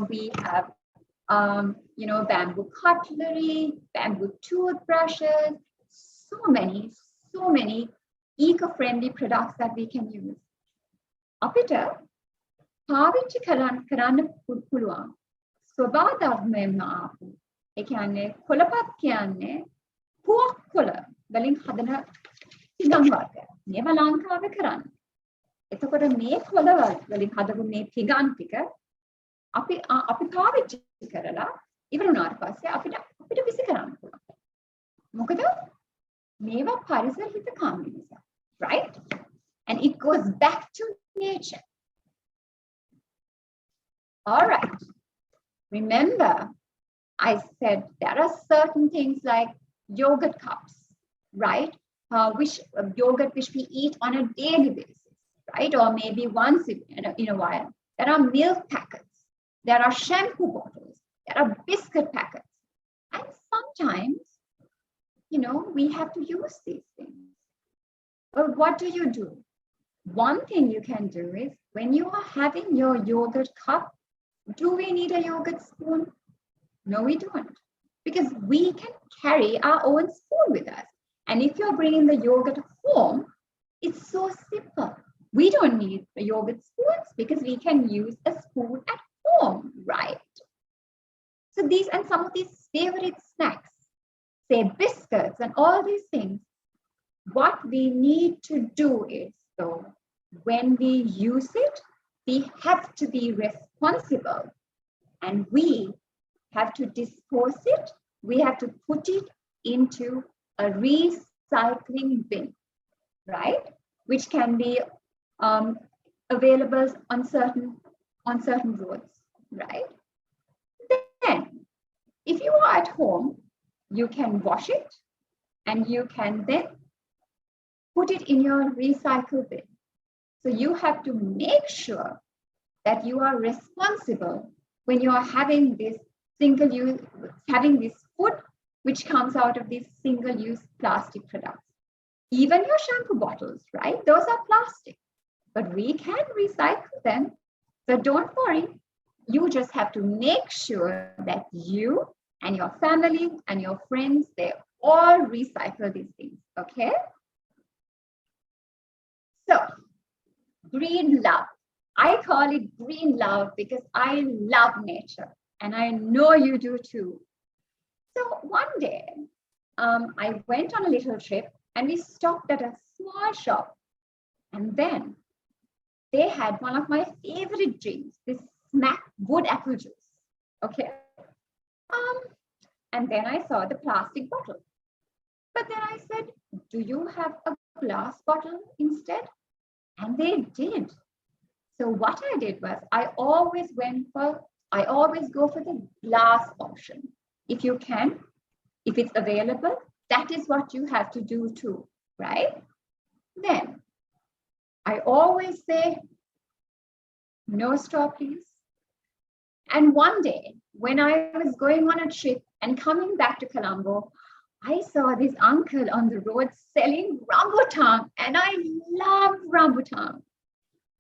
[SPEAKER 3] we have bamboo cutlery, bamboo toothbrushes, so many eco-friendly products that we can use. අපිට පාවිච්චි කරන්න පුළුවන් ස්වභාව ධර්මයෙන්ම ආපු ඒ කියන්නේ කොළපත් කියන්නේ පුවක් කොළ වලින් හදන තිගම් වර්ගයක්. මේවා ලංකාවේ කරන්නේ. එතකොට මේ කොළ වලින් හදපු මේ තිගම් ටික අපි පාවිච්චි කරලා ඉවර වුණාට පස්සේ අපිට විසි කරන්න පුළුවන්. මොකද මේවා පරිසර හිතකාමී නිසා. Right? And it goes back to nature. All right. Remember, I said there are certain things like yogurt cups, right? Yogurt which we eat on a daily basis, right? Or maybe once in a while. There are milk packets. There are shampoo bottles. There are biscuit packets. And sometimes, we have to use these things. But what do? One thing you can do is when you are having your yogurt cup, do we need a yogurt spoon? No, we don't. Because we can carry our own spoon with us. And if you're bringing the yogurt home, it's so simple. We don't need the yogurt spoons because we can use a spoon at home, right? So these and some of these favorite snacks, say biscuits and all these things, what we need to do is, though, when we use it, we have to be responsible and we have to dispose it. We have to put it into a recycling bin, right? Which can be available on certain roads, right? Then, if you are at home, you can wash it and you can then put it in your recycle bin. So you have to make sure that you are responsible when you are having this food which comes out of these single-use plastic products. Even your shampoo bottles, right? Those are plastic, but we can recycle them. So don't worry. You just have to make sure that you and your family and your friends, they all recycle these things, okay? So, green love. I call it green love because I love nature and I know you do too. So one day, I went on a little trip and we stopped at a small shop and then they had one of my favorite drinks, this smack wood apple juice, okay? And then I saw the plastic bottle. But then I said, do you have a glass bottle instead? And they did. So what I did was I always go for the glass option. If you can, if it's available, that is what you have to do too, right? Then I always say, no straw, please. And one day when I was going on a trip and coming back to Colombo, I saw this uncle on the road selling rambutan and I love rambutan.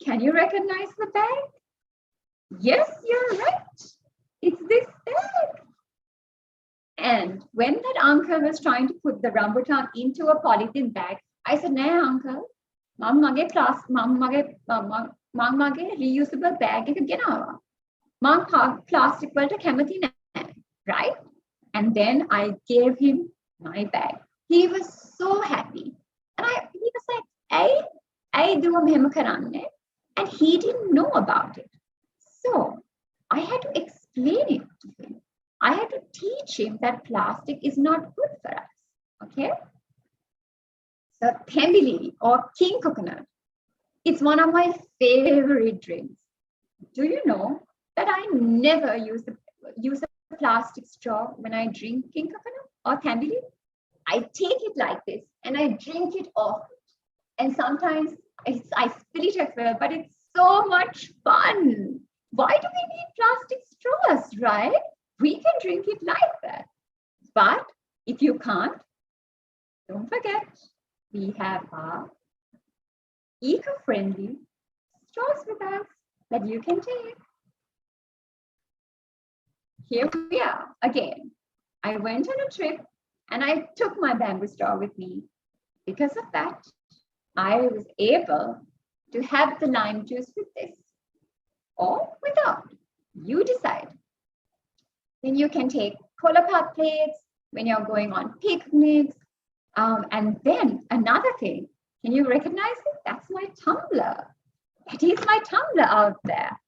[SPEAKER 3] Can you recognize the bag? Yes, you're right. It's this bag. And when that uncle was trying to put the rambutan into a polythene bag, I said, "No, uncle, mage reusable bag එක ගෙනාවා. මම plastic වලට කැමති නැහැ." Right? And then I gave him my bag. He was so happy. And he was like, I do මෙහෙම කරන්නේ. And he didn't know about it. So I had to explain it to him. I had to teach him that plastic is not good for us. Okay? So Thembili or king coconut, it's one of my favorite drinks. Do you know that I never use a plastic straw when I drink king coconut or tambili? I take it like this and I drink it off. And sometimes I spill it as well, but it's so much fun. Why do we need plastic straws, right? We can drink it like that. But if you can't, don't forget, we have our eco-friendly straws with us that you can take. Here we are again. I went on a trip and I took my bamboo straw with me. Because of that, I was able to have the lime juice with this or without. You decide. Then you can take Kolapot plates when you're going on picnics. And then another thing, can you recognize it? That's my tumbler. That is my tumbler out there.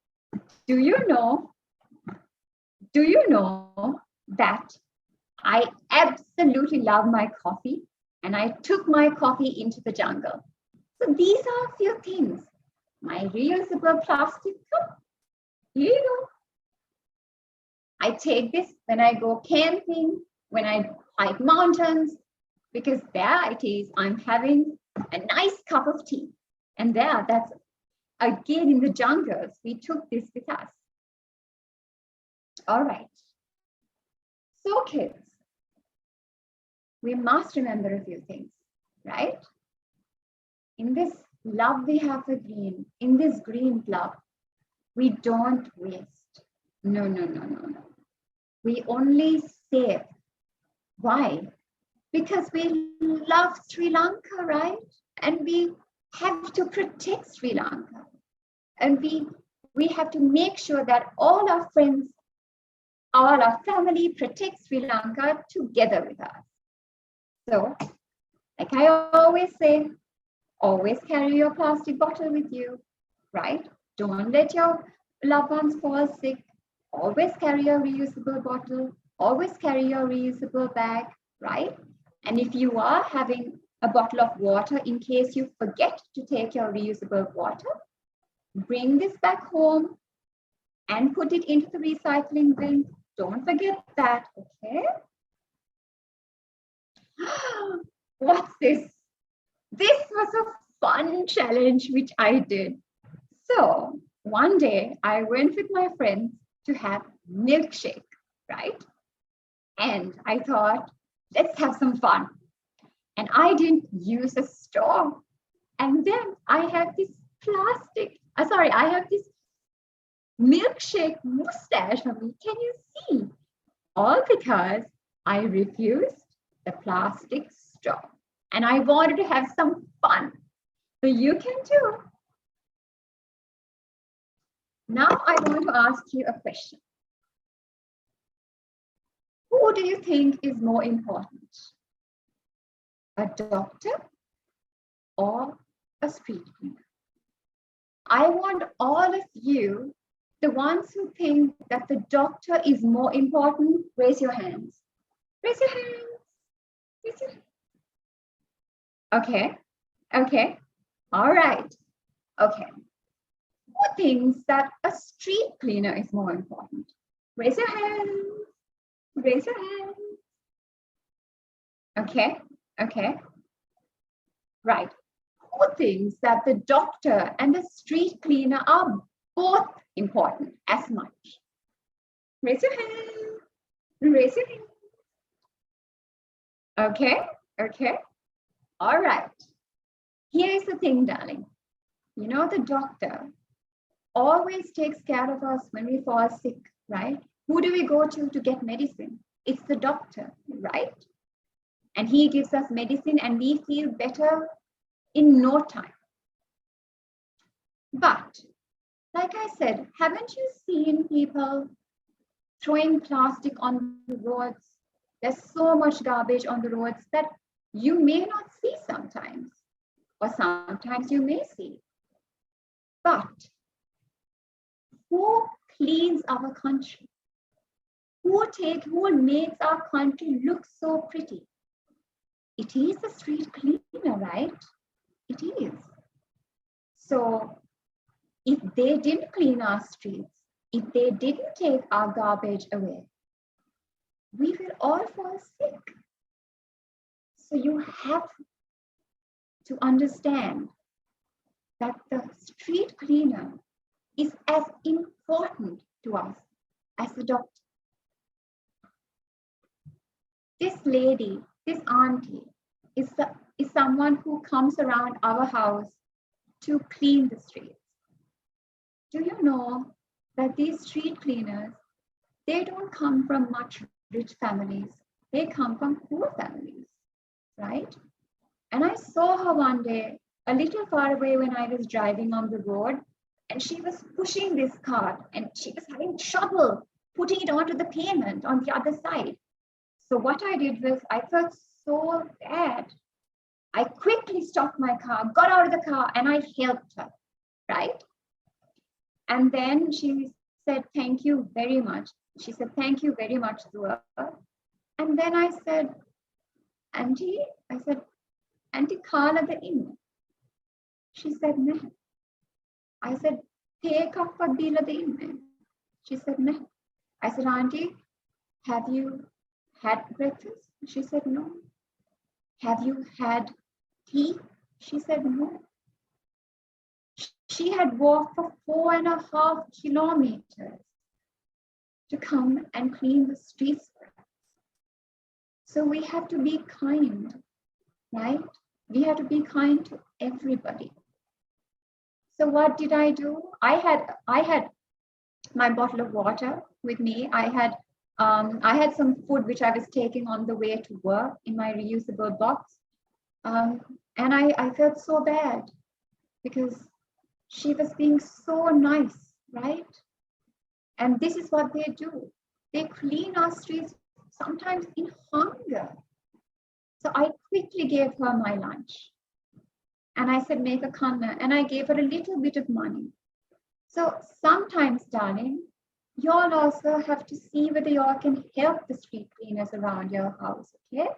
[SPEAKER 3] Do you know that I absolutely love my coffee and I took my coffee into the jungle? So these are a few things. My reusable plastic cup. Here you go. I take this when I go camping, when I hike mountains, because there it is, I'm having a nice cup of tea. And there, that's again in the jungles, we took this with us. All right. So kids, we must remember a few things, right? In this love we have for green, in this green love, we don't waste. No. We only save. Why? Because we love Sri Lanka, right? And we have to protect Sri Lanka. And we have to make sure that all our friends, all our family protect Sri Lanka together with us. So, like I always say, always carry your plastic bottle with you, right? Don't let your loved ones fall sick. Always carry your reusable bottle. Always carry your reusable bag, right? And if you are having a bottle of water, in case you forget to take your reusable water, bring this back home and put it into the recycling bin. Don't forget that, okay? What's this? This was a fun challenge which I did. So one day I went with my friends to have milkshake, right? And I thought, let's have some fun. And I didn't use a straw. And then I have this I have this milkshake mustache on me. Can you see? All because I refused the plastic straw. And I wanted to have some fun. So you can too. Now I want to ask you a question. Who do you think is more important? A doctor or a street cleaner? I want all of you, the ones who think that the doctor is more important, raise your hands. Raise your hands. Raise your hands. Okay. All right. Okay. Who thinks that a street cleaner is more important? Raise your hands. Raise your hands. Okay. Right. Who thinks that the doctor and the street cleaner are both important as much? Raise your hand. Raise your hand. Okay. All right. Here is the thing, darling. You know, the doctor always takes care of us when we fall sick, right? Who do we go to get medicine? It's the doctor, right? And he gives us medicine and we feel better in no time. But like I said, haven't you seen people throwing plastic on the roads? There's so much garbage on the roads that you may not see sometimes, or sometimes you may see. But who cleans our country? Who makes our country look so pretty? It is the street cleaner, right? It is. So if they didn't clean our streets, if they didn't take our garbage away, we will all fall sick. So you have to understand that the street cleaner is as important to us as the doctor. This lady, this auntie, is someone who comes around our house to clean the streets. Do you know that these street cleaners, they don't come from much rich families. They come from poor families, right? And I saw her one day, a little far away when I was driving on the road, and she was pushing this cart and she was having trouble putting it onto the pavement on the other side. So what I did was, I felt so bad. I quickly stopped my car, got out of the car, and I helped her, right? And then she said, thank you very much. She said, thank you very much, Dua. And then I said, Auntie, Auntie Khalada in. She said, no. I said, take up a deal in. She said, no. I said, Auntie, have you had breakfast? She said, no. Have you had tea? She said, no. She had walked for 4.5 kilometers to come and clean the streets for us. So we have to be kind, right? We have to be kind to everybody. So what did I do? I had my bottle of water with me. I had some food which I was taking on the way to work in my reusable box. And I felt so bad because she was being so nice, right? And this is what they do. They clean our streets sometimes in hunger. So I quickly gave her my lunch. And I said, make a khanna. And I gave her a little bit of money. So sometimes, darling, y'all also have to see whether y'all can help the street cleaners around your house, okay?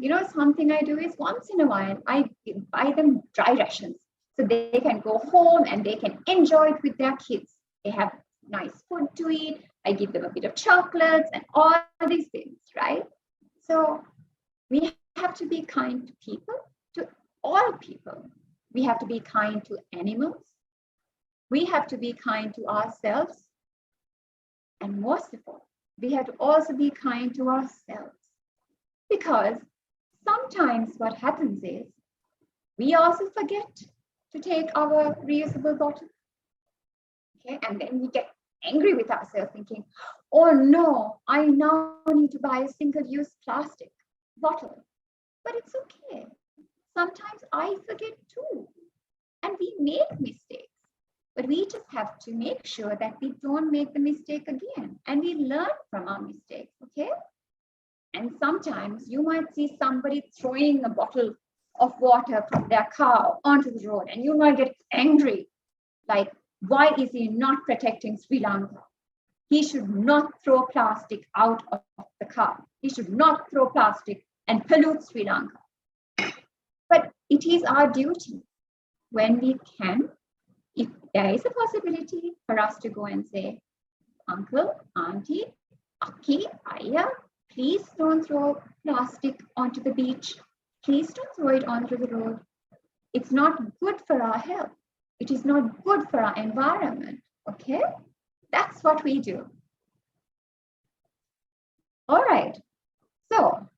[SPEAKER 3] You know, something I do is once in a while, I buy them dry rations. So they can go home and they can enjoy it with their kids. They have nice food to eat. I give them a bit of chocolates and all these things, right? So we have to be kind to people, to all people. We have to be kind to animals. We have to be kind to ourselves. And most of all, we have to also be kind to ourselves. Because sometimes what happens is we also forget to take our reusable bottle. Okay, and then we get angry with ourselves thinking, oh no, I now need to buy a single-use plastic bottle. But it's okay. Sometimes I forget too. And we make mistakes. But we just have to make sure that we don't make the mistake again. And we learn from our mistakes, okay? And sometimes you might see somebody throwing a bottle of water from their car onto the road, and you might get angry. Like, why is he not protecting Sri Lanka? He should not throw plastic out of the car. He should not throw plastic and pollute Sri Lanka. But it is our duty when we can, if there is a possibility for us to go and say, Uncle, Auntie, Aki, Aya, please don't throw plastic onto the beach. Please don't throw it onto the road. It's not good for our health. It is not good for our environment, okay? That's what we do. All right, so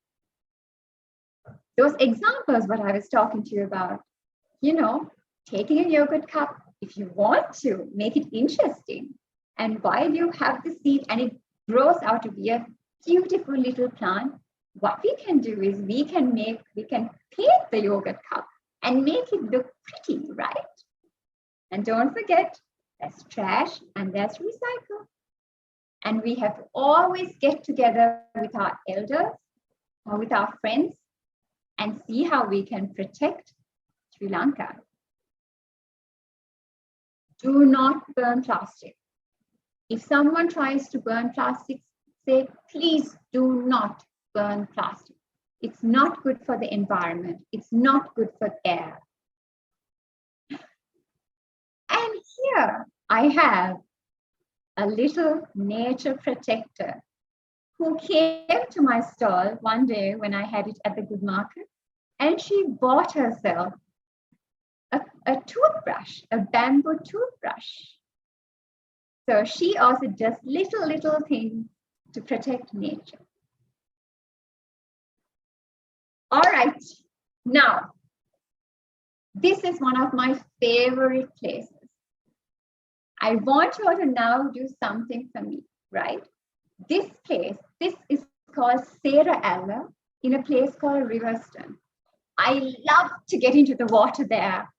[SPEAKER 3] those examples what I was talking to you about, you know, taking a yogurt cup, if you want to, make it interesting. And while you have the seed and it grows out to be a beautiful little plant, what we can do is we can paint the yogurt cup and make it look pretty, right? And don't forget, there's trash and there's recycle. And we have to always get together with our elders or with our friends and see how we can protect Sri Lanka. Do not burn plastic. If someone tries to burn plastic, say, please do not burn plastic. It's not good for the environment. It's not good for air. And here I have a little nature protector who came to my stall one day when I had it at the good market, and she bought herself a toothbrush, a bamboo toothbrush. So she also does little things to protect nature. All right, now, this is one of my favorite places. I want you all to now do something for me, right? This place, this is called Sri in a place called Riverstone. I love to get into the water there.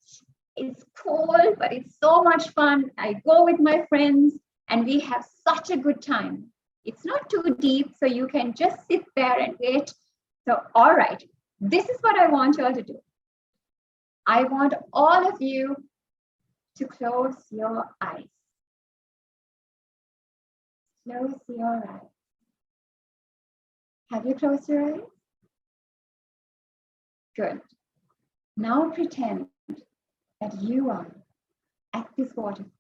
[SPEAKER 3] It's cold, but it's so much fun. I go with my friends and we have such a good time. It's not too deep, so you can just sit there and wait. So, all right, this is what I want you all to do. I want all of you to close your eyes. Close your eyes. Have you closed your eyes? Good. Now pretend that you are at this waterfall.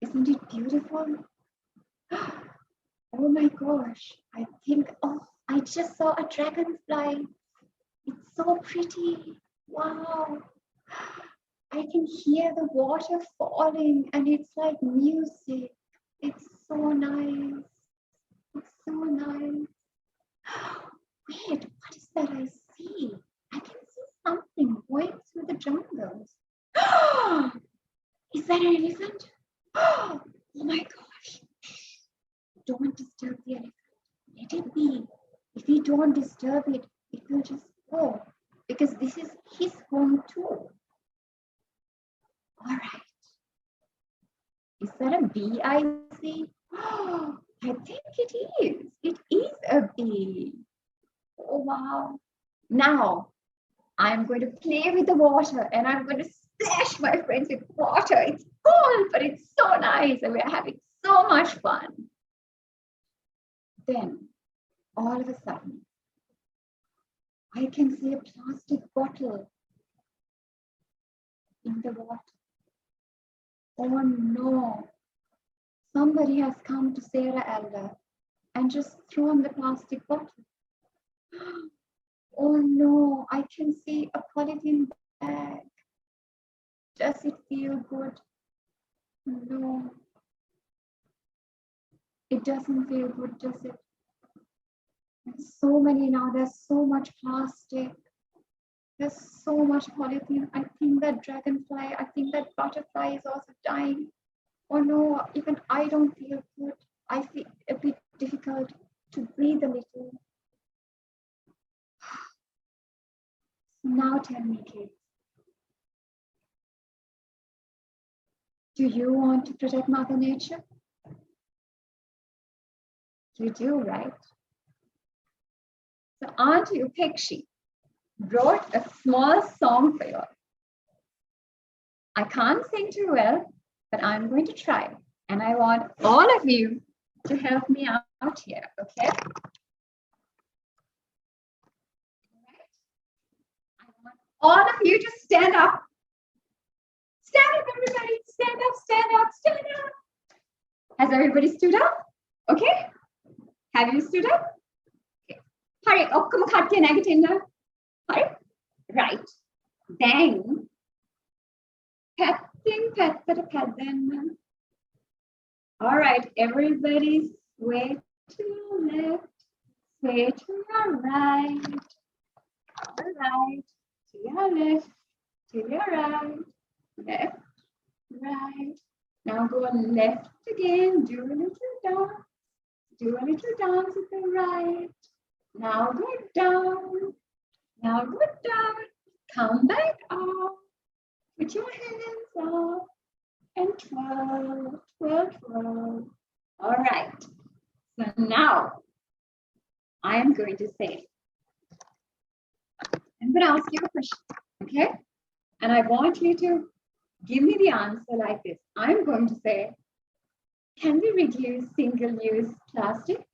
[SPEAKER 3] Isn't it beautiful? Oh my gosh, I think, oh, I just saw a dragonfly. It's so pretty. Wow. I can hear the water falling and it's like music. It's so nice. It's so nice. Wait, what is that I see? I can see something going through the jungles. Is that an elephant? Oh my gosh. Don't disturb the elephant. Let it be. If we don't disturb it, it will just go. Because this is his home too. All right. Is that a bee I see? Oh, I think it is. It is a bee. Oh, wow. Now, I'm going to play with the water and I'm going to splash my friends with water. It's cold, but it's so nice and we're having so much fun. Then, all of a sudden, I can see a plastic bottle in the water. Oh no, somebody has come to Sri Lanka and just thrown the plastic bottle. Oh no, I can see a polythene bag. Does it feel good? No. It doesn't feel good, does it? There's so many now, there's so much plastic. There's so much polythene. I think that dragonfly, I think that butterfly is also dying. Oh no, even I don't feel good. I feel a bit difficult to breathe a little. Now tell me, kids. Do you want to protect Mother Nature? You do, right? So Auntie Upekshi wrote a small song for you. I can't sing too well, but I'm going to try. And I want all of you to help me out here, okay? I want all of you to stand up. Stand up, everybody. Stand up, stand up, stand up. Has everybody stood up? Okay. Have you stood up? Okay. Hurry, ඔක්කොම කට්ටිය නැගිටින්න. Hurry. Right. Then, පැත්තෙන් පැත්තට පැද්දෙන්න. All right, everybody sway to your left, sway to your right. All right, to your left, to your right, left, right. Now go left again, do a little dance. Do a little dance with the right. Now go down. Now go down. Come back up. Put your hands up. And twirl, twirl, twirl. All right. So now I am going to say, I'm going to ask you a question, okay? And I want you to give me the answer like this. I'm going to say, can we reduce single-use plastic?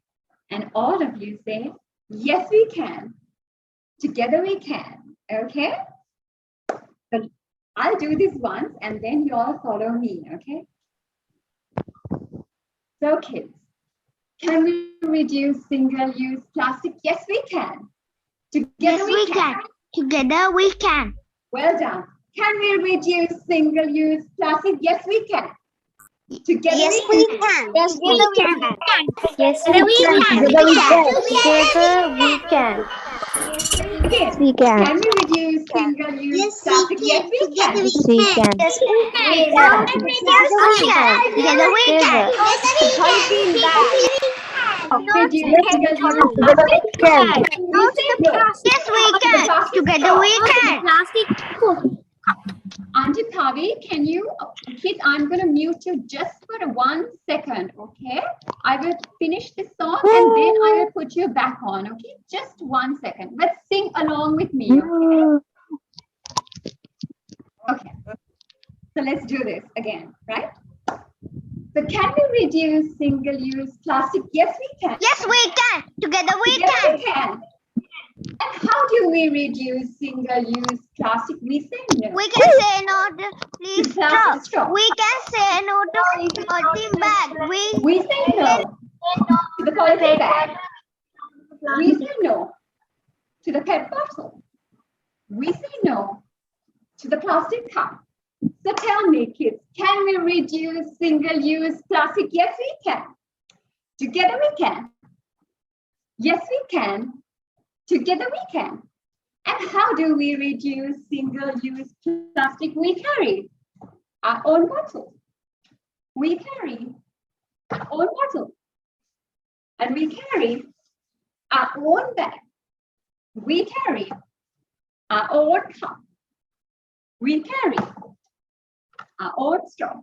[SPEAKER 3] And all of you say, yes, we can. Together we can, okay? So I'll do this once and then you all follow me, okay? So kids, can we reduce single-use plastic? Yes, we can. Together
[SPEAKER 2] Yes, we can. Together we can.
[SPEAKER 3] Well done. Can we reduce single-use plastic? Yes, we can. Together
[SPEAKER 2] Yes,
[SPEAKER 3] we
[SPEAKER 2] we
[SPEAKER 3] can.
[SPEAKER 2] can.
[SPEAKER 1] Yes, we can. Yes,
[SPEAKER 2] Together we can.
[SPEAKER 1] Together we can.
[SPEAKER 3] Again,
[SPEAKER 1] We can.
[SPEAKER 3] can we reduce single-use plastic? Yes, we can.
[SPEAKER 1] Yes, we can.
[SPEAKER 2] Yes, we can.
[SPEAKER 3] Yeah.
[SPEAKER 2] Together we can.
[SPEAKER 1] Polythene bag.
[SPEAKER 3] Reduce single-use plastic?
[SPEAKER 1] Can.
[SPEAKER 3] We say no.
[SPEAKER 2] Yes, we can. Together we can.
[SPEAKER 3] Auntie Pavi, can you, kids, I'm going to mute you just for 1 second, okay? I will finish this song and then I will put you back on, okay? Just 1 second. Let's sing along with me, okay? Okay. So let's do this again, right? So can we reduce single-use plastic? Yes, we can.
[SPEAKER 2] Yes, we can. Together we
[SPEAKER 3] Together
[SPEAKER 2] can.
[SPEAKER 3] we can. And how do we reduce single-use plastic? We say no.
[SPEAKER 2] We can say no to please
[SPEAKER 3] Plastic straw.
[SPEAKER 2] We can say no to polythene bag.
[SPEAKER 3] We say no to the polythene bag. We say no to the PET bottle. We say no to the plastic cup. So tell me, kids, can we reduce single-use plastic? Yes, we can. Together we can. Yes, we can. Together we can. And how do we reduce single-use plastic? We carry our own bottle. We carry our own bottle. And we carry our own bag. We carry our own cup. We carry our own straw.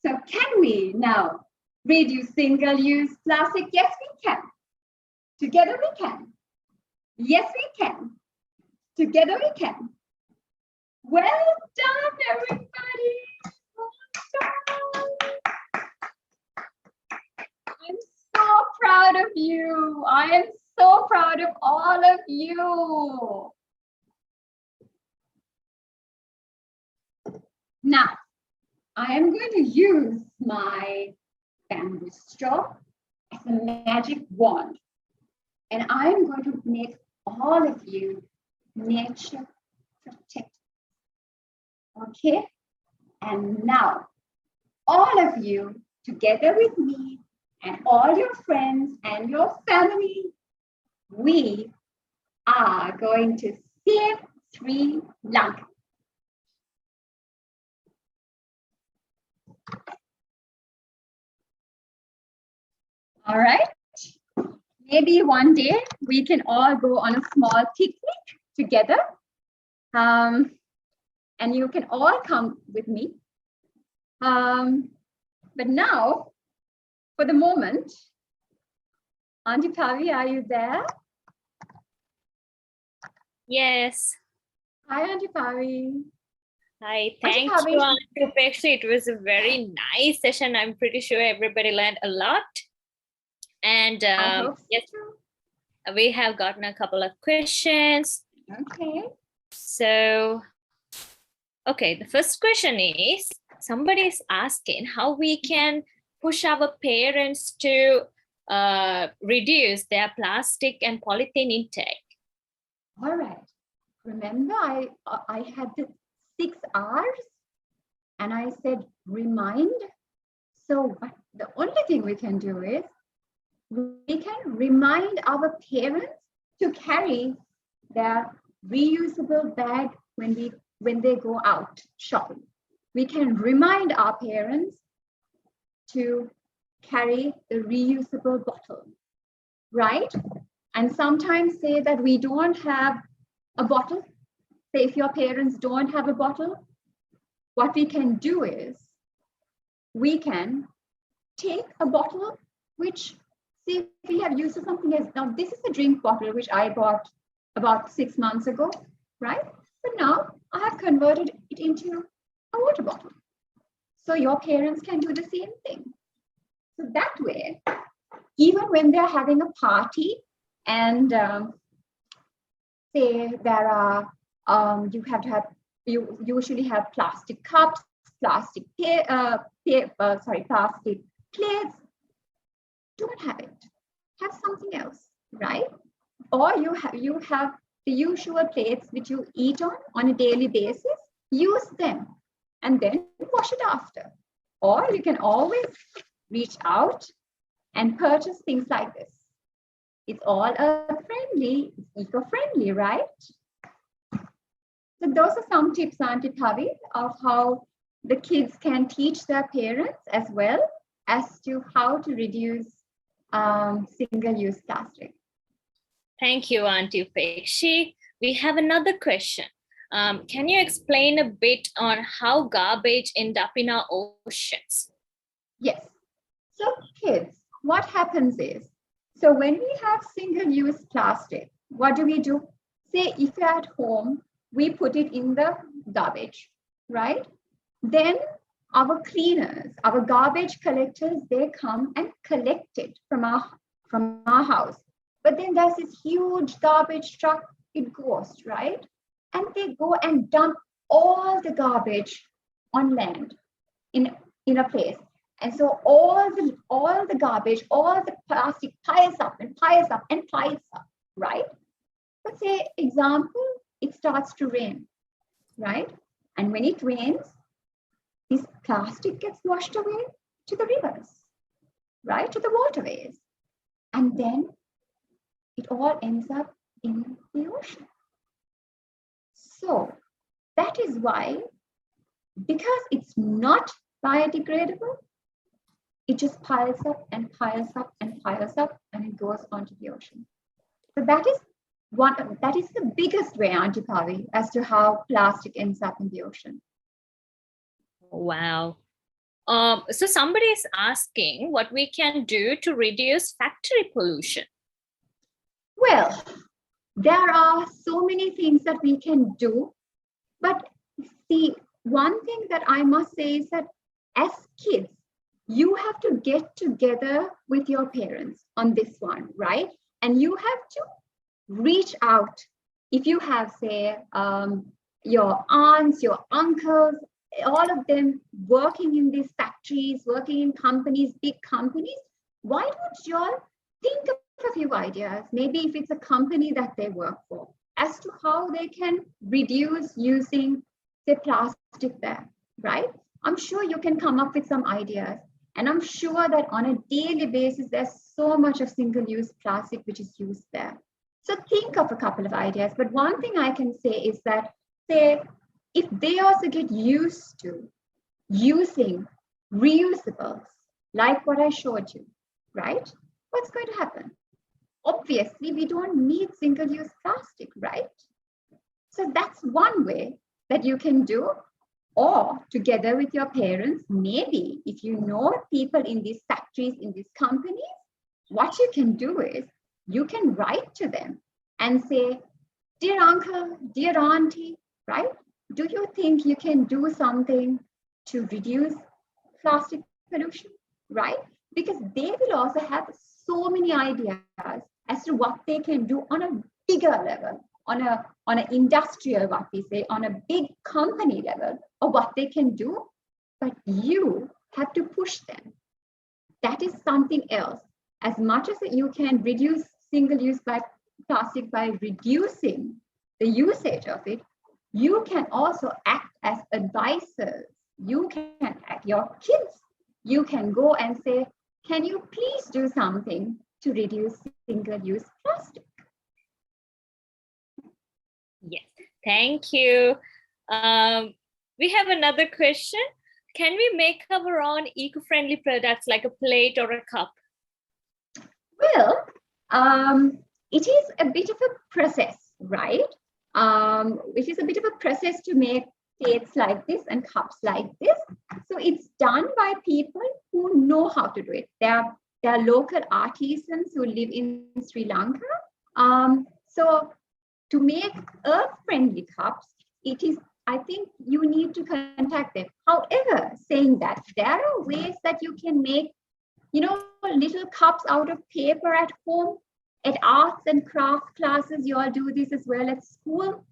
[SPEAKER 3] So can we now reduce single-use plastic? Yes, we can. Together we can. Yes, we can. Together we can. Well done, everybody. Well done. I'm so proud of you. I am so proud of all of you. Now, I am going to use my bamboo straw as a magic wand. And I am going to make all of you nature protectors. Okay? And now, all of you, together with me and all your friends and your family, we are going to save Sri Lanka. All right? Maybe one day we can all go on a small picnic together. And you can all come with me. But now, for the moment, Auntie Pavi, are you there?
[SPEAKER 4] Yes.
[SPEAKER 3] Hi, Auntie Pavi.
[SPEAKER 4] Hi,
[SPEAKER 3] Auntie
[SPEAKER 4] thank
[SPEAKER 3] Pavi.
[SPEAKER 4] you, Auntie Upekshi. It was a very nice session. I'm pretty sure everybody learned a lot. And
[SPEAKER 3] I hope
[SPEAKER 4] yes,
[SPEAKER 3] so.
[SPEAKER 4] we have gotten a couple of questions.
[SPEAKER 3] Okay.
[SPEAKER 4] So, okay, the first question is, somebody is asking how we can push our parents to reduce their plastic and polythene intake.
[SPEAKER 3] All right. Remember, I had the 6 R's and I said remind. So the only thing we can do is we can remind our parents to carry their reusable bag when they go out shopping. We can remind our parents to carry the reusable bottle, right? And sometimes say that we don't have a bottle. Say if your parents don't have a bottle, what we can do is we can take a bottle which, see if we have used something else. Now this is a drink bottle which I bought about 6 months ago, right? But now I have converted it into a water bottle. So your parents can do the same thing. So that way, even when they're having a party and say there are, you have to have you usually have plastic cups, plastic plastic plates. Don't have it. Have something else, right? Or you have the usual plates which you eat on a daily basis. Use them and then wash it after. Or you can always reach out and purchase things like this. It's all earth-friendly, eco-friendly, right? So those are some tips, Auntie Pavi, of how the kids can teach their parents as well as to how to reduce single-use plastic.
[SPEAKER 4] Thank you, Auntie Upekshi. We have another question. Can you explain a bit on how garbage end up in our oceans?
[SPEAKER 3] Yes. So kids, what happens is, so when we have single-use plastic, what do? Say if you're at home, we put it in the garbage, right? Then our cleaners, our garbage collectors, they come and collect it from our house. But then there's this huge garbage truck, it goes, right? And they go and dump all the garbage on land in a place. And so all the garbage, all the plastic piles up and piles up and piles up, right? Let's say, example, it starts to rain, right? And when it rains, this plastic gets washed away to the rivers, right? To the waterways. And then it all ends up in the ocean. So that is why, because it's not biodegradable, it just piles up and piles up and piles up and it goes onto the ocean. So that is the biggest way, Auntie Pavi, as to how plastic ends up in the ocean.
[SPEAKER 4] Wow. So somebody is asking what we can do to reduce factory pollution.
[SPEAKER 3] Well, there are so many things that we can do, but the one thing that I must say is that as kids, you have to get together with your parents on this one, right? And you have to reach out. If you have, say, your aunts, your uncles, all of them working in these factories, working in companies, big companies, why don't you all think of a few ideas, maybe if it's a company that they work for, as to how they can reduce using, say, plastic there, right? I'm sure you can come up with some ideas. And I'm sure that on a daily basis, there's so much of single-use plastic which is used there. So think of a couple of ideas. But one thing I can say is that, say, if they also get used to using reusables, like what I showed you, right? What's going to happen? Obviously, we don't need single-use plastic, right? So that's one way that you can do. Or together with your parents, maybe if you know people in these factories, in these companies, what you can do is you can write to them and say, dear uncle, dear auntie, right? Do you think you can do something to reduce plastic pollution, right? Because they will also have so many ideas as to what they can do on a bigger level, on an industrial, what we say, on a big company level, of what they can do, but you have to push them. That is something else. As much as you can reduce single-use plastic by reducing the usage of it, you can also act as advisors. You can act, your kids, you can go and say, can you please do something to reduce single-use plastic?
[SPEAKER 4] Yes, thank you. We have another question. Can we make our own eco-friendly products like a plate or a cup?
[SPEAKER 3] Well, it is a bit of a process, right? It is a bit of a process to make plates like this and cups like this. So it's done by people who know how to do it. There are local artisans who live in Sri Lanka. So to make earth-friendly cups, it is, I think you need to contact them. However, saying that, there are ways that you can make, little cups out of paper at home. At arts and craft classes, you all do this as well at school.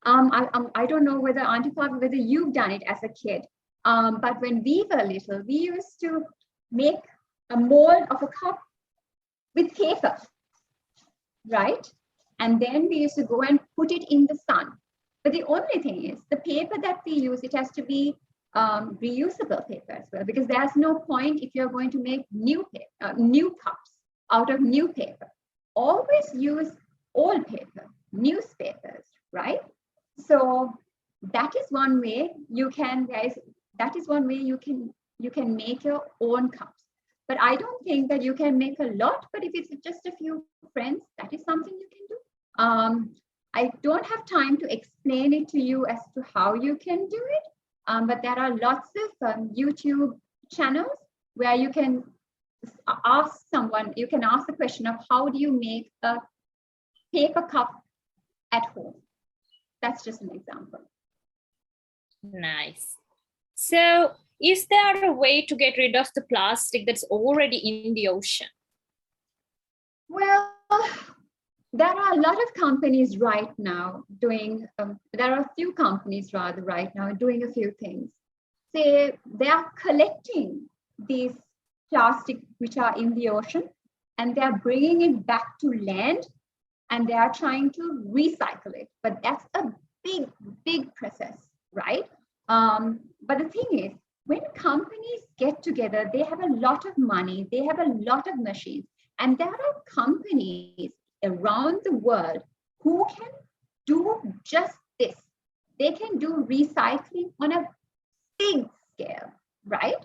[SPEAKER 3] I don't know whether Auntie Pavi, whether you've done it as a kid. But when we were little, we used to make a mold of a cup with paper, right? And then we used to go and put it in the sun. But the only thing is, the paper that we use, it has to be reusable paper as well, because there's no point if you're going to make new cups out of new paper. Always use old paper, newspapers, right? So that is one way you can, guys. That is one way you can make your own cups. But I don't think that you can make a lot. But if it's just a few friends, that is something you can do. I don't have time to explain it to you as to how you can do it. But there are lots of YouTube channels where you can ask someone, you can ask the question of how do you make a paper cup at home? That's just an example.
[SPEAKER 4] Nice. So is there a way to get rid of the plastic that's already in the ocean?
[SPEAKER 3] Well, there are a lot of companies right now doing, there are a few companies rather right now doing a few things. They are collecting these plastic which are in the ocean and they are bringing it back to land and they are trying to recycle it. But that's a big process, right? But the thing is, when companies get together, they have a lot of money, they have a lot of machines, and there are companies around the world who can do just this. They can do recycling on a big scale, right?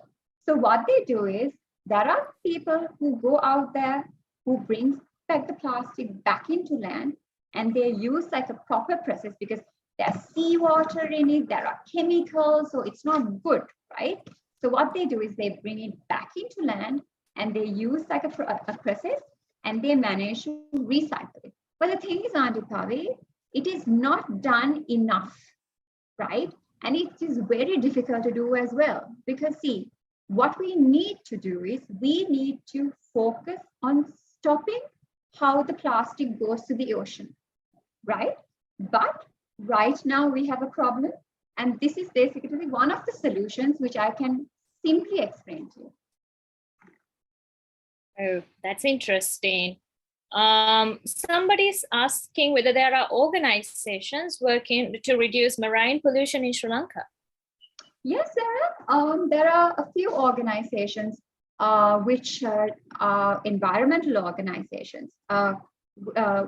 [SPEAKER 3] So what they do is, there are people who go out there who bring back the plastic back into land, and they use like a proper process because there's seawater in it, there are chemicals, so it's not good, right? So what they do is they bring it back into land and they use like a process and they manage to recycle it. But the thing is, Auntie Pavi, it is not done enough, right? And it is very difficult to do as well, because see, what we need to do is we need to focus on stopping how the plastic goes to the ocean, right? But right now we have a problem, and this is basically one of the solutions which I can simply explain to you.
[SPEAKER 4] Oh, that's interesting. Somebody's asking whether there are organizations working to reduce marine pollution in Sri Lanka.
[SPEAKER 3] Yes, there are a few organizations which are environmental organizations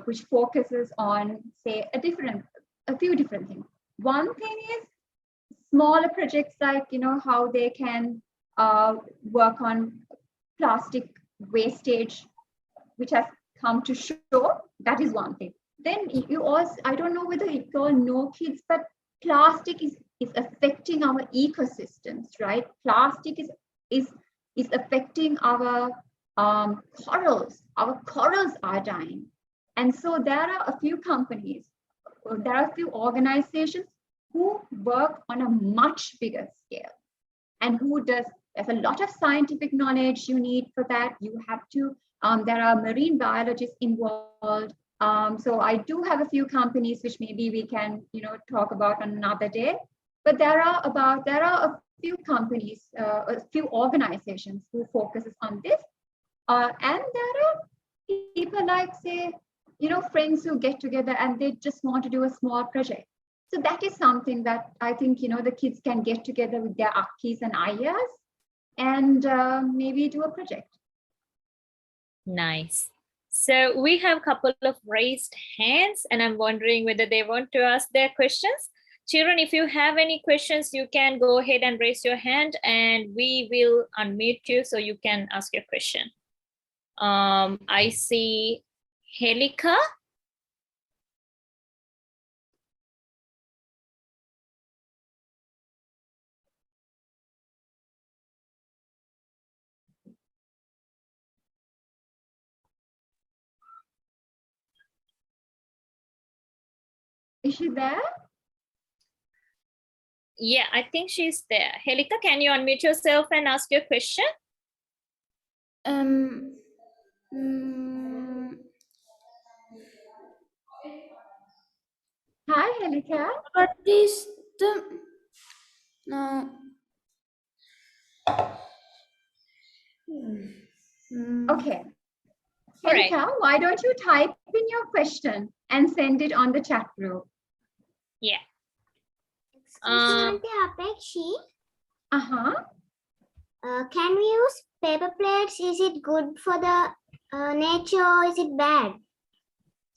[SPEAKER 3] which focuses on, say, a few different things. One thing is smaller projects like, you know, how they can work on plastic wastage which has come to shore. That is one thing. Then you also, I don't know whether you all know, kids, but plastic is affecting our ecosystems, right? Plastic is affecting our corals. Our corals are dying. And so there are a few companies, there are a few organizations who work on a much bigger scale and there's a lot of scientific knowledge you need for that. You have to, there are marine biologists involved. So I do have a few companies which maybe we can, you know, talk about on another day. But there are a few companies, a few organizations who focuses on this. And there are people like, say, you know, friends who get together and they just want to do a small project. So that is something that I think, you know, the kids can get together with their akkis and ayahs and maybe do a project.
[SPEAKER 4] Nice. So we have a couple of raised hands and I'm wondering whether they want to ask their questions. Children, if you have any questions, you can go ahead and raise your hand and we will unmute you so you can ask your question. I see Helika.
[SPEAKER 3] Is she there?
[SPEAKER 4] Yeah, I think she's there. Helika, can you unmute yourself and ask your question?
[SPEAKER 3] Hi, Helika.
[SPEAKER 2] What is the no?
[SPEAKER 3] Okay.
[SPEAKER 4] All right.
[SPEAKER 3] Helika, why don't you type in your question and send it on the chat group?
[SPEAKER 4] Yeah.
[SPEAKER 2] Excuse me, Upekshi.
[SPEAKER 3] Uh-huh.
[SPEAKER 2] Can we use paper plates? Is it good for the nature or is it bad?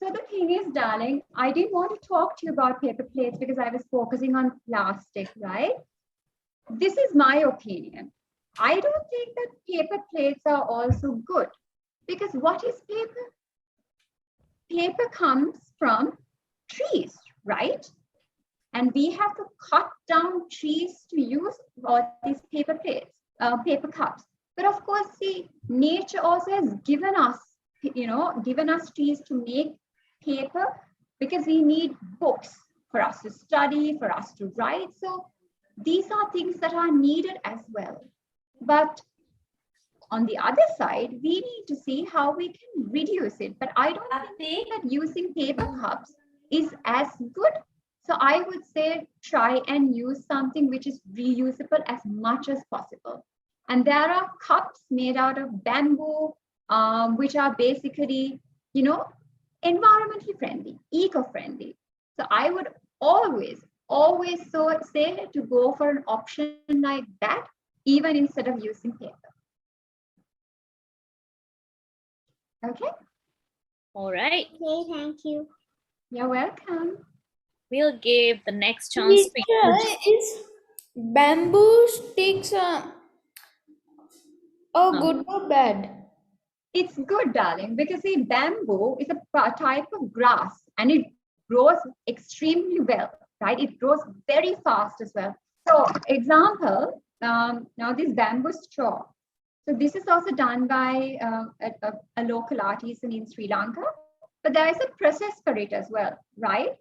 [SPEAKER 3] So the thing is, darling, I didn't want to talk to you about paper plates because I was focusing on plastic, right? This is my opinion. I don't think that paper plates are also good because what is paper? Paper comes from trees, right? And we have to cut down trees to use all these paper plates, paper cups. But of course, see, nature also has given us, given us trees to make paper because we need books for us to study, for us to write. So these are things that are needed as well. But on the other side, we need to see how we can reduce it. But I don't think that using paper cups is as good. So I would say try and use something which is reusable as much as possible. And there are cups made out of bamboo, which are basically, environmentally friendly, eco-friendly. So I would always say to go for an option like that, even instead of using paper. Okay.
[SPEAKER 4] All right.
[SPEAKER 2] Okay, thank you.
[SPEAKER 3] You're welcome.
[SPEAKER 4] We'll give the next chance to you.
[SPEAKER 5] Is bamboo sticks good or bad?
[SPEAKER 3] It's good, darling, because see, bamboo is a type of grass and it grows extremely well, right? It grows very fast as well. So example, now this bamboo straw. So this is also done by a local artisan in Sri Lanka, but there is a process for it as well, right?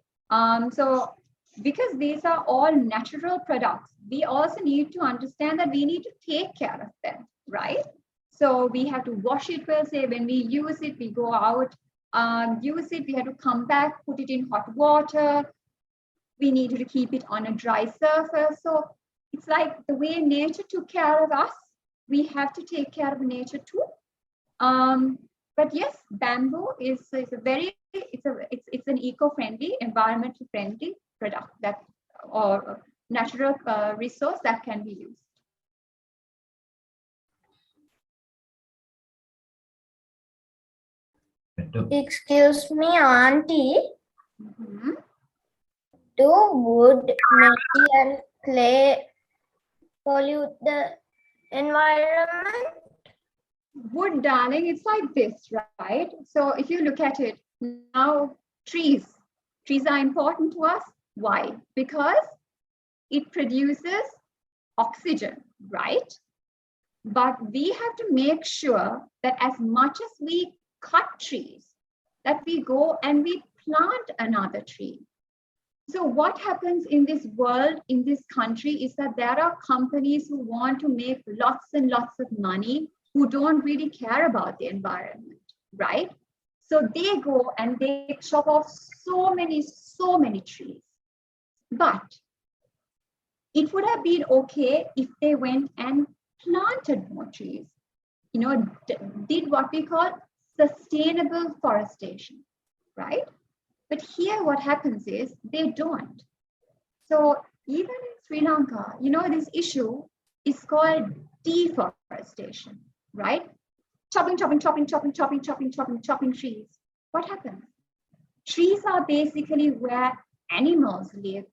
[SPEAKER 3] So because these are all natural products, we also need to understand that we need to take care of them, right? So we have to wash it well, say when we use it, we go out, use it, we have to come back, put it in hot water. We need to keep it on a dry surface. So it's like the way nature took care of us, we have to take care of nature too. But yes, bamboo is a very, it's an eco-friendly, environmentally friendly product that, or natural resource that can be used.
[SPEAKER 2] Excuse me, auntie.
[SPEAKER 3] Mm-hmm.
[SPEAKER 2] Do wood, metal, and clay pollute the environment?
[SPEAKER 3] Wood, darling, it's like this, right? So if you look at it now, trees are important to us. Why? Because it produces oxygen, right? But we have to make sure that as much as we cut trees, that we go and we plant another tree. So what happens in this world, in this country, is that there are companies who want to make lots and lots of money, who don't really care about the environment, right? So they go and they chop off so many trees. But it would have been okay if they went and planted more trees, did what we call sustainable forestation, right? But here what happens is they don't. So even in Sri Lanka, this issue is called deforestation, right? Chopping trees. What happens? Trees are basically where animals live.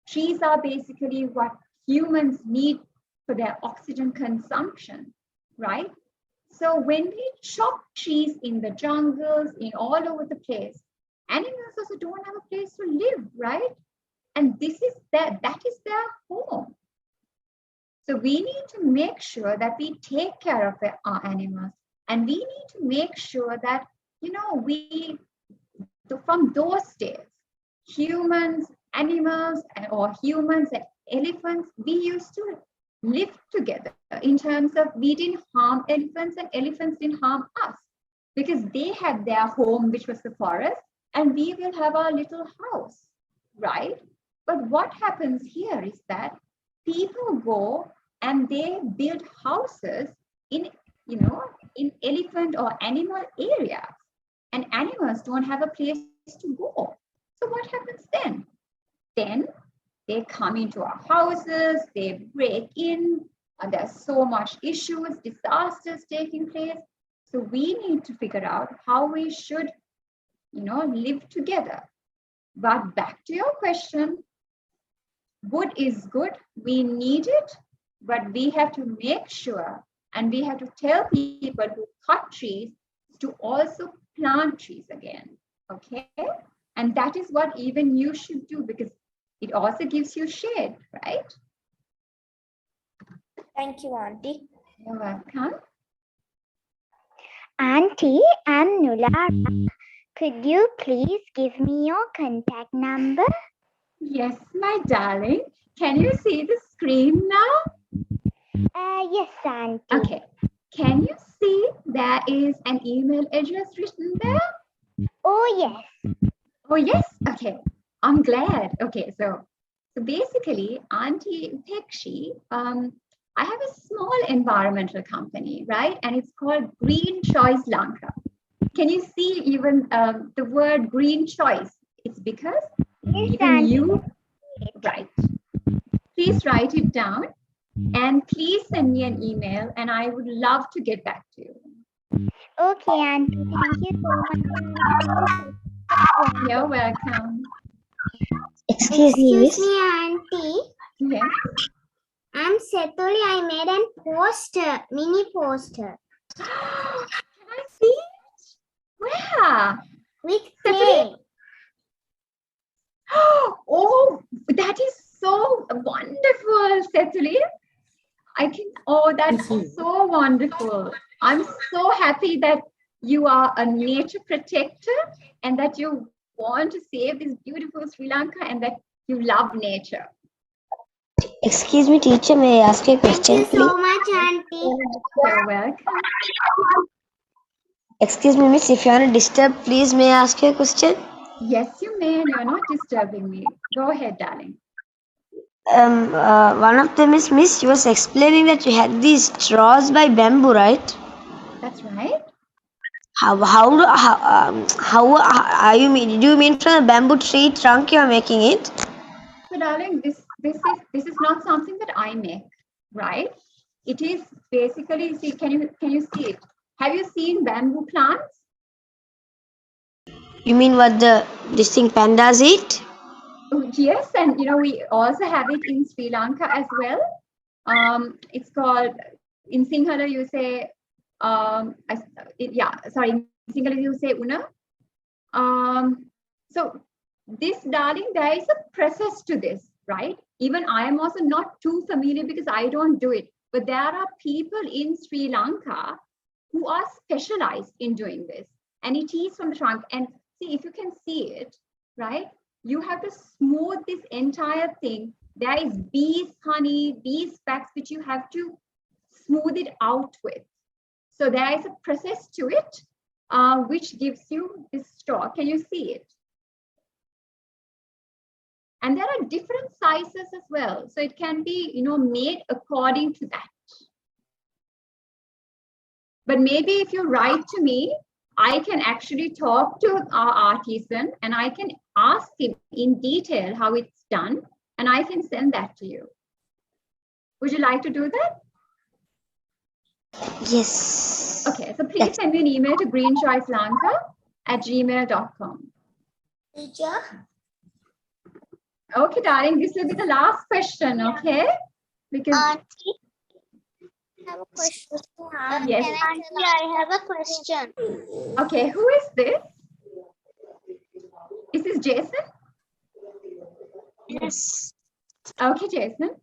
[SPEAKER 3] Trees are basically what humans need for their oxygen consumption, right? So when we chop trees in the jungles, in all over the place, animals also don't have a place to live, right? And that is their home. So we need to make sure that we take care of our animals, and we need to make sure that, from those days, humans, animals, or humans and elephants, we used to live together in terms of we didn't harm elephants and elephants didn't harm us, because they had their home, which was the forest, and we will have our little house. right? But what happens here is that people go and they build houses in, in elephant or animal areas, and animals don't have a place to go. So what happens then? Then they come into our houses, they break in, and there's so much issues, disasters taking place. So we need to figure out how we should, live together. But back to your question, wood is good, we need it, but we have to make sure, and we have to tell people who cut trees to also plant trees again, okay? And that is what even you should do, because it also gives you shade, right?
[SPEAKER 5] Thank you, Auntie.
[SPEAKER 3] You're welcome.
[SPEAKER 2] Auntie, I'm Nulara. Could you please give me your contact number?
[SPEAKER 3] Yes, my darling. Can you see the screen now?
[SPEAKER 2] Yes, Auntie.
[SPEAKER 3] Okay. Can you see there is an email address written there?
[SPEAKER 2] Oh, yes.
[SPEAKER 3] Oh, yes? Okay. I'm glad. Okay, so basically, Auntie Upekshi, I have a small environmental company, right? And it's called Green Choice Lanka. Can you see even the word green choice? It's because even you, right. Please write it down and please send me an email and I would love to get back to you.
[SPEAKER 2] Okay, Auntie. Thank you so much.
[SPEAKER 3] You're welcome.
[SPEAKER 1] Excuse me, miss.
[SPEAKER 2] Auntie.
[SPEAKER 3] Yes.
[SPEAKER 2] I'm Setuli. I made a poster, mini poster.
[SPEAKER 3] Can I see it? Where?
[SPEAKER 2] With clay.
[SPEAKER 3] Oh, that is so wonderful, Setuli. That's so wonderful. I'm so happy that you are a nature protector and that you want to save this beautiful Sri Lanka and that you love nature.
[SPEAKER 1] Excuse me, teacher, may I ask you a
[SPEAKER 2] Thank
[SPEAKER 1] question,
[SPEAKER 2] you so
[SPEAKER 1] please?
[SPEAKER 2] much, Auntie.
[SPEAKER 3] You're welcome.
[SPEAKER 1] Excuse me, miss, if you want to disturb, please, may I ask you a question?
[SPEAKER 3] Yes, you may, and you're not disturbing me. Go ahead, darling.
[SPEAKER 1] One of them is, miss, you was explaining that you had these straws by bamboo, right?
[SPEAKER 3] That's right.
[SPEAKER 1] How are you mean? Do you mean from a bamboo tree trunk you are making it?
[SPEAKER 3] So, darling, this is not something that I make, right? It is basically, see, can you see it? Have you seen bamboo plants?
[SPEAKER 1] You mean what this thing pandas eat?
[SPEAKER 3] Oh, yes, and we also have it in Sri Lanka as well. It's called, in Sinhala you say, in Sinhala you say una. So this, darling, there is a process to this, right? Even I am also not too familiar because I don't do it. But there are people in Sri Lanka who are specialized in doing this. And it is from the trunk. And see, if you can see it, right? You have to smooth this entire thing. There is bees, honey, bees wax, which you have to smooth it out with. So there is a process to it, which gives you this straw. Can you see it? And there are different sizes as well. So it can be, made according to that. But maybe if you write to me, I can actually talk to our artisan and I can ask him in detail how it's done and I can send that to you. Would you like to do that?
[SPEAKER 1] Yes.
[SPEAKER 3] Okay, so please send me an email to greenchoicelanka@gmail.com.
[SPEAKER 2] Teacher?
[SPEAKER 3] Okay, darling, this will be the last question, okay? Because
[SPEAKER 2] Auntie, I have a question.
[SPEAKER 3] Yes.
[SPEAKER 2] Auntie, I have a question.
[SPEAKER 3] okay, who is this? Is this Jason?
[SPEAKER 2] Yes.
[SPEAKER 3] Okay, Jason.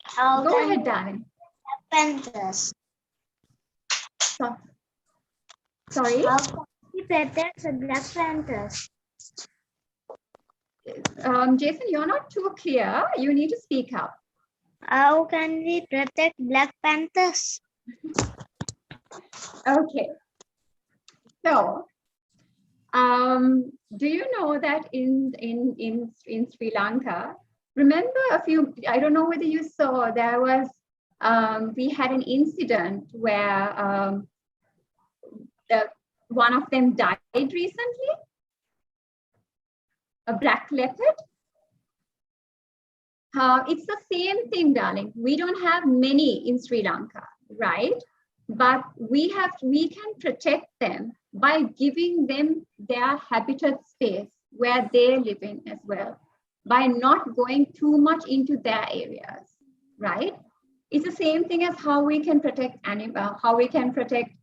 [SPEAKER 2] How
[SPEAKER 3] Go ahead, darling.
[SPEAKER 2] Panthers.
[SPEAKER 3] Sorry?
[SPEAKER 2] How can we protect the Black Panthers?
[SPEAKER 3] Jason, you're not too clear. You need to speak up.
[SPEAKER 2] How can we protect Black Panthers?
[SPEAKER 3] Okay. So, Do you know that in Sri Lanka, remember I don't know whether you saw, there was, we had an incident where one of them died recently, a black leopard. It's the same thing, darling. We don't have many in Sri Lanka, right? But we can protect them by giving them their habitat space where they're living as well, by not going too much into their areas, right? It's the same thing as how we can protect how we can protect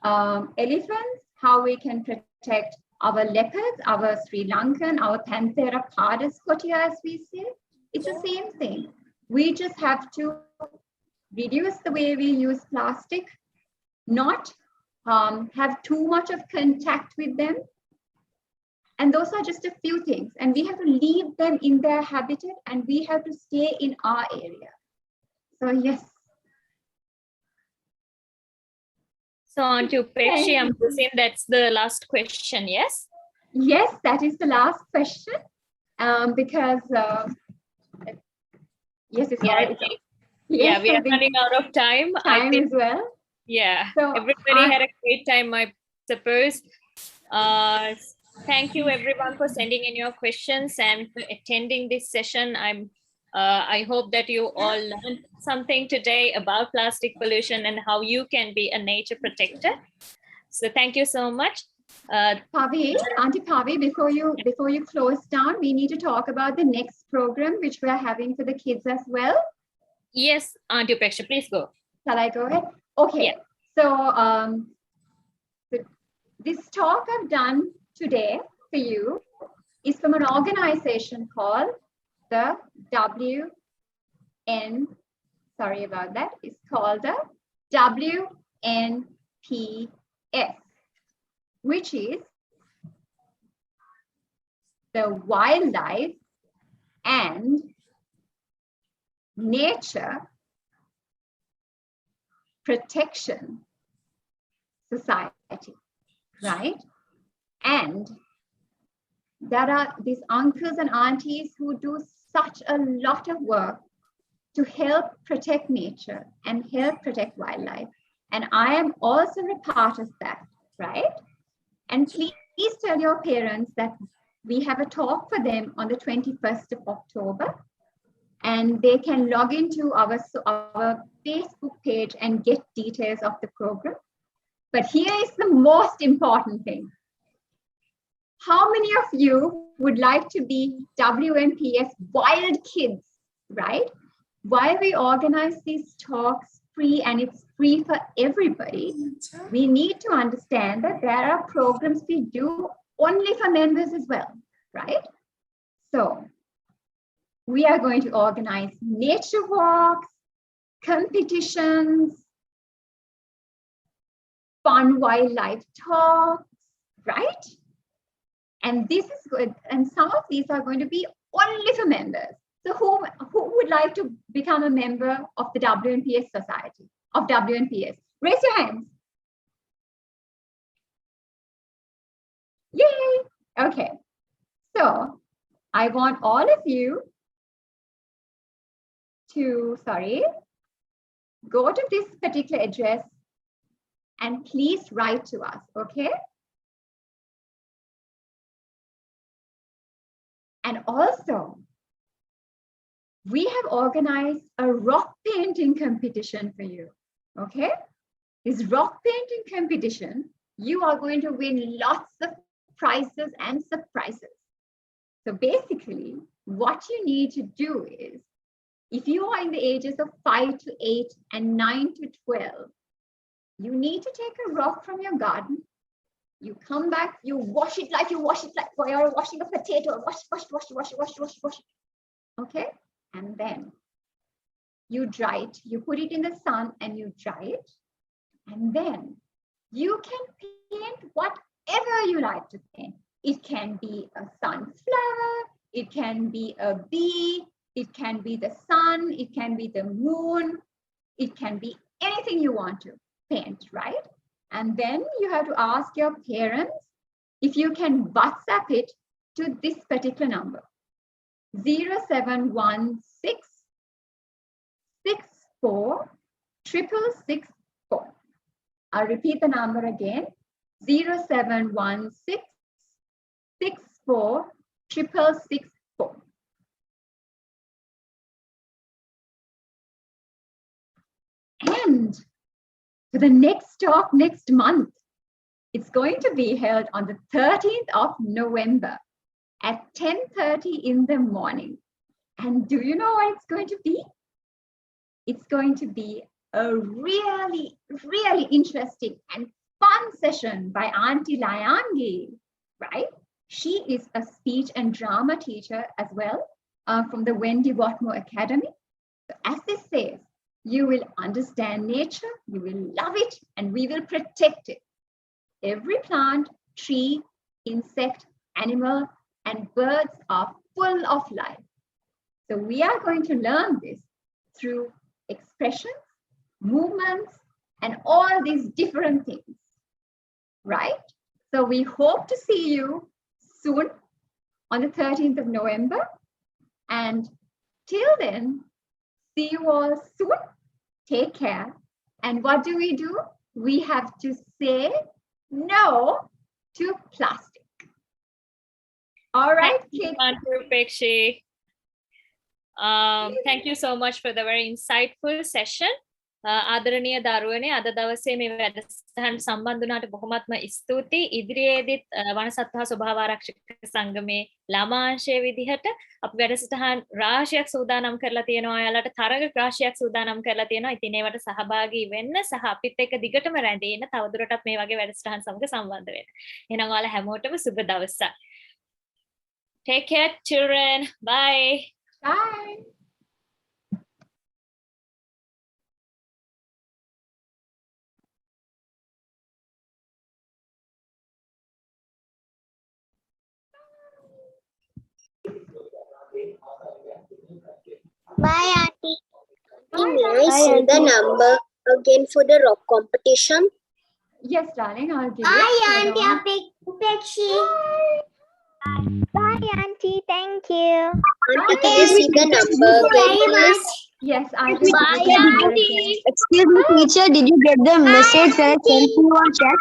[SPEAKER 3] elephants, how we can protect our leopards, our Sri Lankan, our Panthera pardus scotia, as we say. It's the same thing. We just have to reduce the way we use plastic, not have too much of contact with them. And those are just a few things. And we have to leave them in their habitat and we have to stay in our area. So yes.
[SPEAKER 4] So Aunty Upekshi, I'm guessing that's the last question, yes?
[SPEAKER 3] Yes, that is the last question. Because yes, it's already.
[SPEAKER 4] Yeah, we are running out of time.
[SPEAKER 3] Time as well.
[SPEAKER 4] Yeah,
[SPEAKER 3] so
[SPEAKER 4] everybody had a great time, I suppose. Thank you everyone for sending in your questions and for attending this session. I hope that you all learned something today about plastic pollution and how you can be a nature protector. So thank you so much.
[SPEAKER 3] Pavi, Auntie Pavi, before you close down, we need to talk about the next program which we are having for the kids as well.
[SPEAKER 4] Yes, Auntie Upekshi, please go.
[SPEAKER 3] Shall I go ahead? Okay.
[SPEAKER 4] Yeah.
[SPEAKER 3] So this talk I've done today for you is from an organization called the sorry about that. It's called the WNPS, which is the Wildlife and Nature Protection Society, right? And there are these uncles and aunties who do such a lot of work to help protect nature and help protect wildlife. And I am also a part of that, right? And please tell your parents that we have a talk for them on the 21st of October. And they can log into our Facebook page and get details of the program. But here is the most important thing. How many of you would like to be WNPS wild kids, right? While we organize these talks free and it's free for everybody, we need to understand that there are programs we do only for members as well, right? So we are going to organize nature walks, competitions, fun wildlife talks, right? And this is good. And some of these are going to be only for members. So who would like to become a member of the WNPS Society, of WNPS? Raise your hands. Yay! Okay. So I want all of you to, go to this particular address and please write to us, okay? And also, we have organized a rock painting competition for you, okay? This rock painting competition, you are going to win lots of prizes and surprises. So basically, what you need to do is, if you are in the ages of 5 to 8 and 9 to 12, you need to take a rock from your garden. You come back, you wash it like you're washing a potato. Wash. Okay? And then you dry it. You put it in the sun and you dry it. And then you can paint whatever you like to paint. It can be a sunflower. It can be a bee. It can be the sun. It can be the moon. It can be anything you want to paint, right? And then you have to ask your parents if you can WhatsApp it to this particular number, 0716 64 66664. I'll repeat the number again, 0716 64 66664. And for the next talk next month, it's going to be held on the 13th of November at 10:30 in the morning. And do you know what it's going to be? It's going to be a really, really interesting and fun session by Aunty Layangi, right? She is a speech and drama teacher as well from the Wendy Watmore Academy. So as this says, you will understand nature, you will love it, and we will protect it. Every plant, tree, insect, animal, and birds are full of life. So we are going to learn this through expressions, movements, and all these different things, right? So we hope to see you soon on the 13th of November. And till then, see you all soon. Take care. And what do? We have to say no to plastic. All right, kids.
[SPEAKER 4] Upekshi. Thank you so much for the very insightful session. ආදරණීය දරුවනේ අද දවසේ මේ වැඩසටහන සම්බන්ධ වුණාට බොහොමත්ම ස්තුතියි. ඉදිරියේදීත් වනසත්ව ස්වභාව ආරක්ෂක සංගමේ ළමාංශයේ විදිහට අපි වැඩසටහන් රාශියක් සූදානම් කරලා තියෙනවා. ඔයාලට තරග රාශියක් සූදානම් කරලා තියෙනවා. ඉතින් ඒවට සහභාගී වෙන්න සහ අපිත් එක්ක දිගටම රැඳී ඉන්න තවදුරටත් මේ වගේ වැඩසටහන් සමග සම්බන්ධ වෙන්න. එහෙනම් ඔයාලා හැමෝටම සුබ දවසක්. Take care, children. Bye.
[SPEAKER 3] Bye.
[SPEAKER 2] Bye, Auntie. May I see the number again for the rock competition?
[SPEAKER 3] Yes, darling, I'll give
[SPEAKER 2] Bye,
[SPEAKER 3] it.
[SPEAKER 2] Auntie Upekshi. Bye, Auntie. Thank you.
[SPEAKER 6] Auntie, can you see the number again, please?
[SPEAKER 3] Yes, I will.
[SPEAKER 2] Bye, Auntie.
[SPEAKER 1] Excuse me, teacher, did you get the message that I sent to you on chat?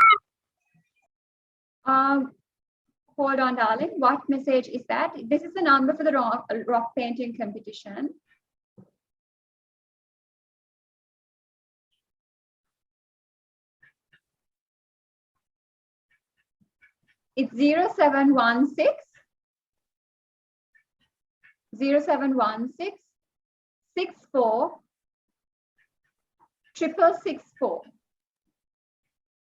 [SPEAKER 3] Hold on, darling. What message is that? This is the number for the rock painting competition. It's 0716 64 66664.